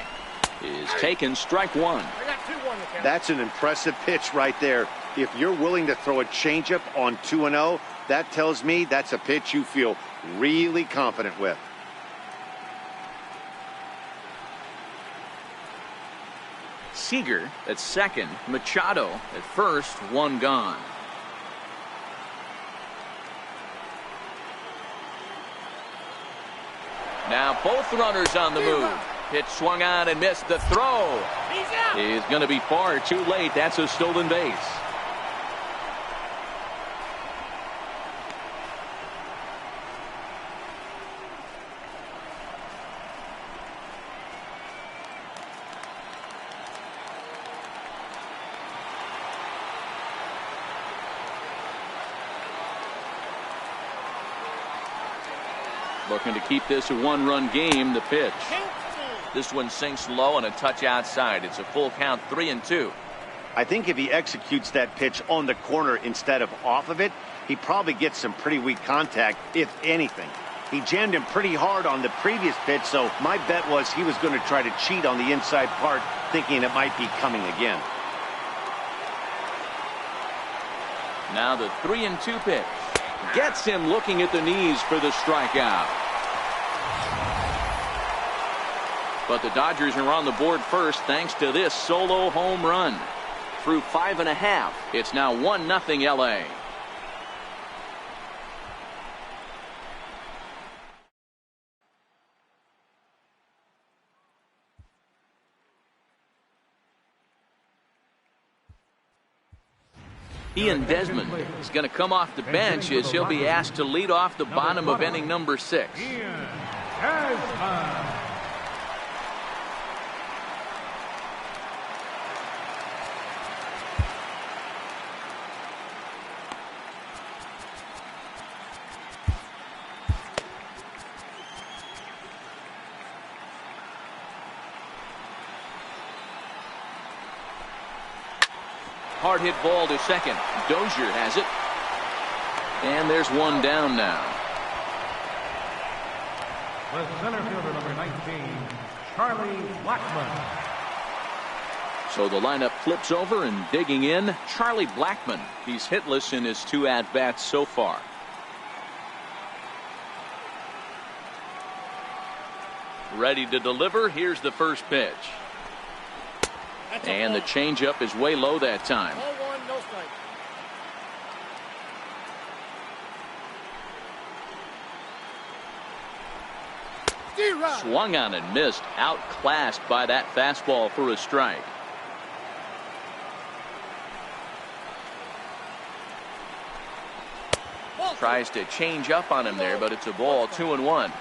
is taken, strike one. I got 2-1 to count. That's an impressive pitch right there. If you're willing to throw a changeup on 2-0, that tells me that's a pitch you feel really confident with. Zkr at second, Machado at first, one gone. Now both runners on the move. Pitch swung on and missed. The throw is going to be far too late. That's a stolen base. Looking to keep this a one-run game. The pitch. This one sinks low and a touch outside. It's a full count, 3-2. I think if he executes that pitch on the corner instead of off of it, he probably gets some pretty weak contact, if anything. He jammed him pretty hard on the previous pitch, so my bet was he was going to try to cheat on the inside part, thinking it might be coming again. Now the 3-2 pitch. Gets him looking at the knees for the strikeout. But the Dodgers are on the board first thanks to this solo home run. Through 5.5, it's now 1-0 LA. Ian Desmond is going to come off the bench as he'll be asked to lead off the bottom of inning number 6. Ian Desmond. Hard hit ball to second. Dozier has it. And there's one down now. The center fielder, number 19, Charlie Blackmon. So the lineup flips over and digging in, Charlie Blackmon. He's hitless in his 2 at-bats so far. Ready to deliver. Here's the first pitch. And the changeup is way low that time. Ball 1, no strike. Swung on and missed. Outclassed by that fastball for a strike. Tries to change up on him there, but it's a ball, 2-1.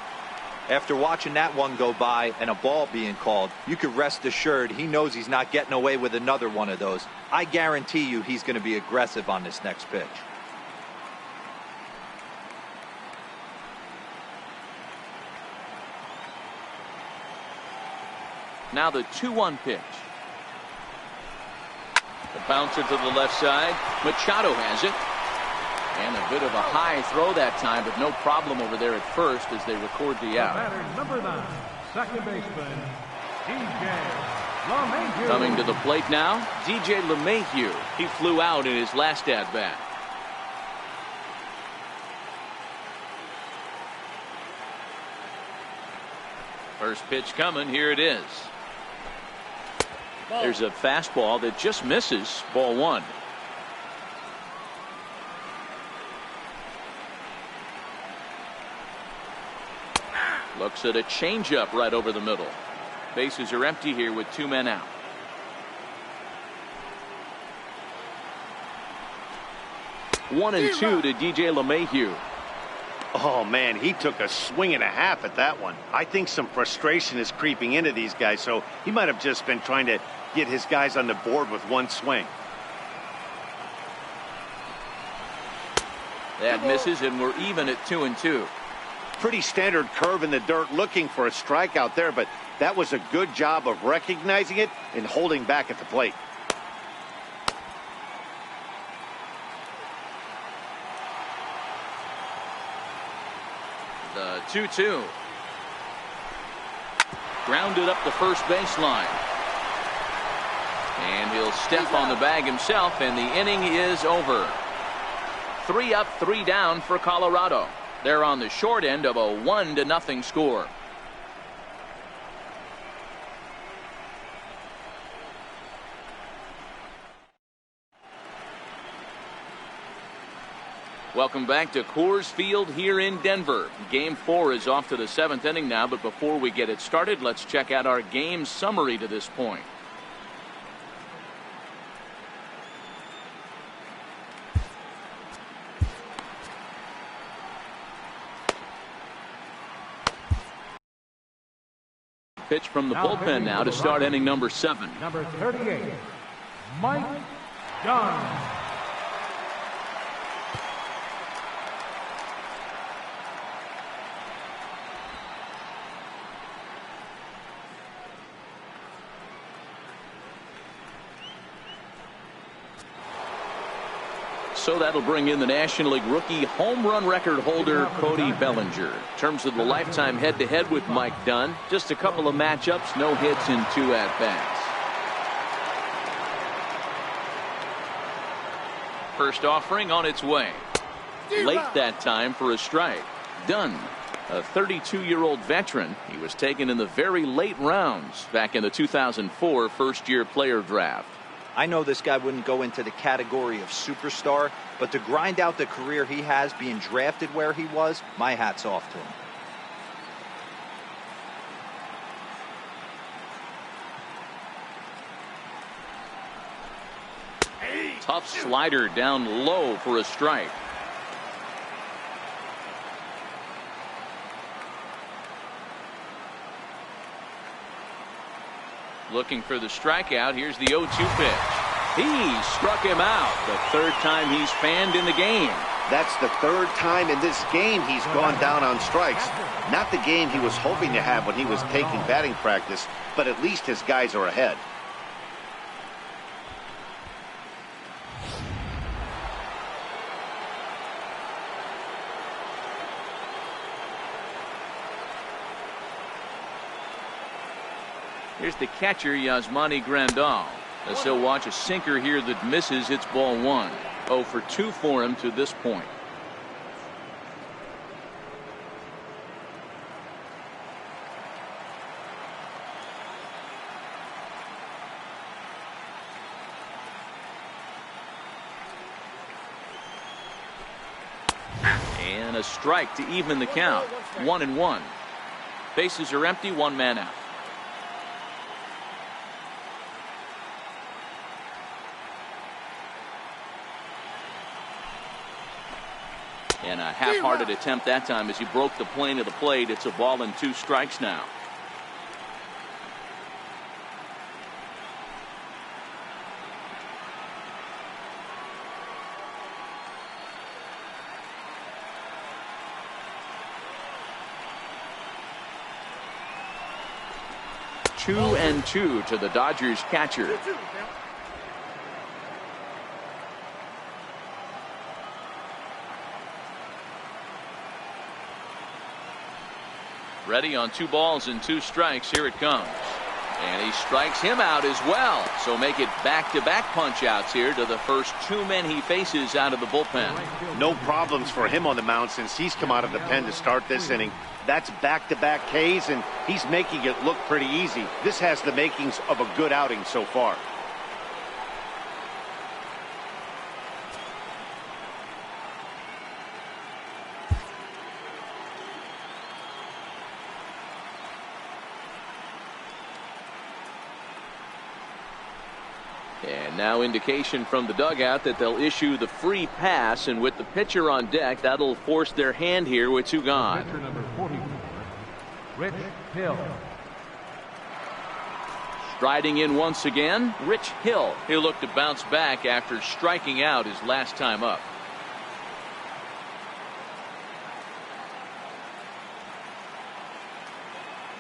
After watching that one go by and a ball being called, you could rest assured he knows he's not getting away with another one of those. I guarantee you he's going to be aggressive on this next pitch. Now the 2-1 pitch. The bouncer to the left side. Machado has it. And a bit of a high throw that time, but no problem over there at first as they record the out. Batter number 9, second baseman, DJ LeMahieu. Coming to the plate now, DJ LeMahieu. He flew out in his last at-bat. First pitch coming. Here it is. There's a fastball that just misses. Ball 1. Looks at a changeup right over the middle. Bases are empty here with 2 men out. One and 2 to DJ LeMahieu. Oh, man, he took a swing and a half at that one. I think some frustration is creeping into these guys, so he might have just been trying to get his guys on the board with one swing. That misses, and we're even at 2-2. Pretty standard curve in the dirt, looking for a strikeout there, but that was a good job of recognizing it and holding back at the plate. The 2-2. Grounded up the first baseline. And he'll step on the bag himself, and the inning is over. 3 up, 3 down for Colorado. They're on the short end of a 1-0 score. Welcome back to Coors Field here in Denver. Game 4 is off to the 7th inning now, but before we get it started, let's check out our game summary to this point. Pitch from the bullpen now to start inning number 7. Number 38, Mike Dunn. So that'll bring in the National League rookie home run record holder Cody Bellinger. In terms of the lifetime head-to-head with Mike Dunn, just a couple of matchups, no hits and 2 at-bats. First offering on its way. Late that time for a strike. Dunn, a 32-year-old veteran. He was taken in the very late rounds back in the 2004 first-year player draft. I know this guy wouldn't go into the category of superstar, but to grind out the career he has being drafted where he was, my hat's off to him. Tough slider down low for a strike. Looking for the strikeout. Here's the 0-2 pitch. He struck him out. The 3rd time he's fanned in the game. That's the 3rd time in this game he's gone down on strikes. Not the game he was hoping to have when he was taking batting practice, but at least his guys are ahead. Here's the catcher, Yasmani Grandal. As he'll watch a sinker here that misses. It's ball 1. 0 for 2 for him to this point. And a strike to even the count. 1-1. Bases are empty. 1 man out. And a half-hearted attempt that time as he broke the plane of the plate. It's a ball and 2 strikes now. Two and 2 to the Dodgers catcher. Ready on 2 balls and 2 strikes. Here it comes. And he strikes him out as well. So make it back-to-back punch-outs here to the first 2 men he faces out of the bullpen. No problems for him on the mound since he's come out of the pen to start this inning. That's back-to-back Ks, and he's making it look pretty easy. This has the makings of a good outing so far. And now indication from the dugout that they'll issue the free pass, and with the pitcher on deck, that'll force their hand here with 2 gone. Pitcher number 44, Rich Hill. Striding in once again, Rich Hill. He'll look to bounce back after striking out his last time up.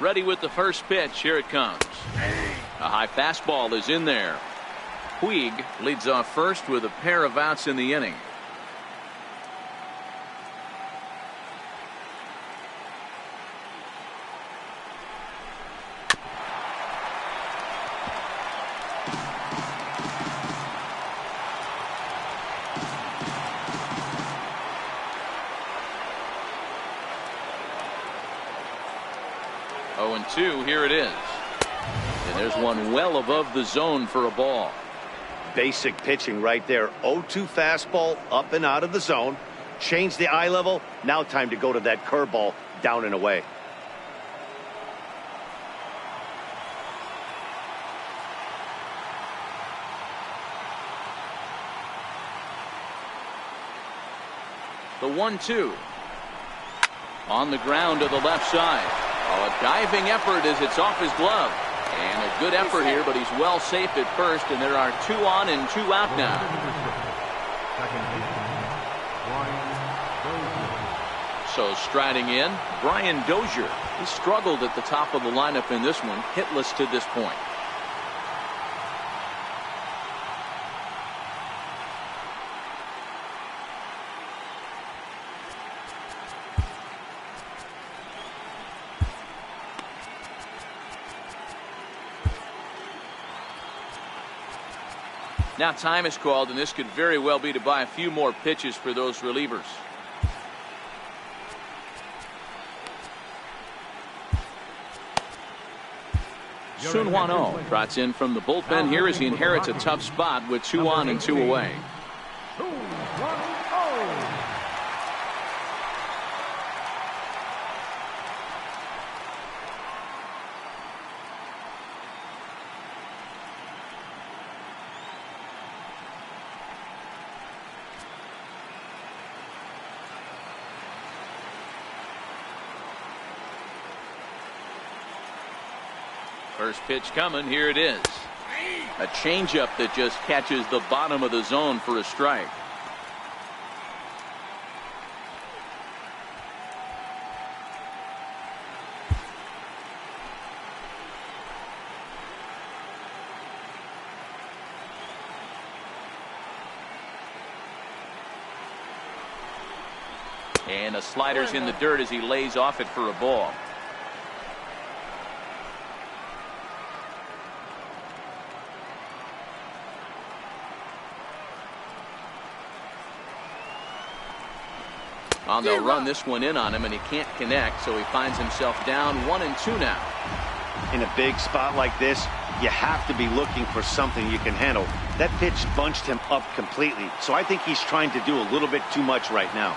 Ready with the first pitch. Here it comes. A high fastball is in there. Puig leads off first with a pair of outs in the inning. 0-2, here it is. And there's one well above the zone for a ball. Basic pitching right there. 0-2 fastball up and out of the zone. Change the eye level. Now time to go to that curveball down and away. The 1-2. On the ground to the left side. Oh, a diving effort as it's off his glove. And a good effort here, but he's well safe at first, and there are 2 on and 2 out now. So striding in, Brian Dozier. He struggled at the top of the lineup in this one, hitless to this point. Now time is called, and this could very well be to buy a few more pitches for those relievers. Sun Hwan-Oh trots in from the bullpen here as he inherits a tough spot with 2 on and 2 away. First pitch coming, here it is. A changeup that just catches the bottom of the zone for a strike. And a slider's in the dirt as he lays off it for a ball. They'll run this one in on him, and he can't connect, so he finds himself down 1-2 now. In a big spot like this, you have to be looking for something you can handle. That pitch bunched him up completely, so I think he's trying to do a little bit too much right now.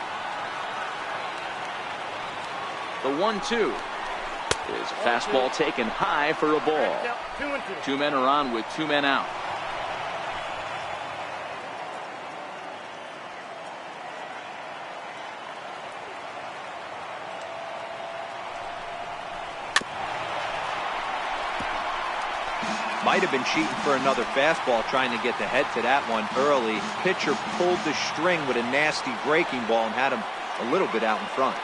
The 1-2 is fastball taken high for a ball. 2 men are on with 2 men out. Might have been cheating for another fastball, trying to get the head to that one early. Pitcher pulled the string with a nasty breaking ball and had him a little bit out in front.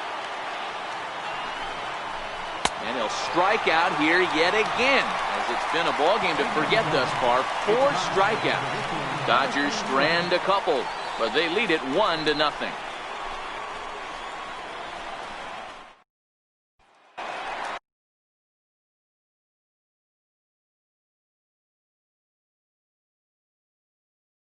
And he'll strike out here yet again, as it's been a ball game to forget thus far. 4 strikeouts. Dodgers strand a couple, but they lead it 1-0.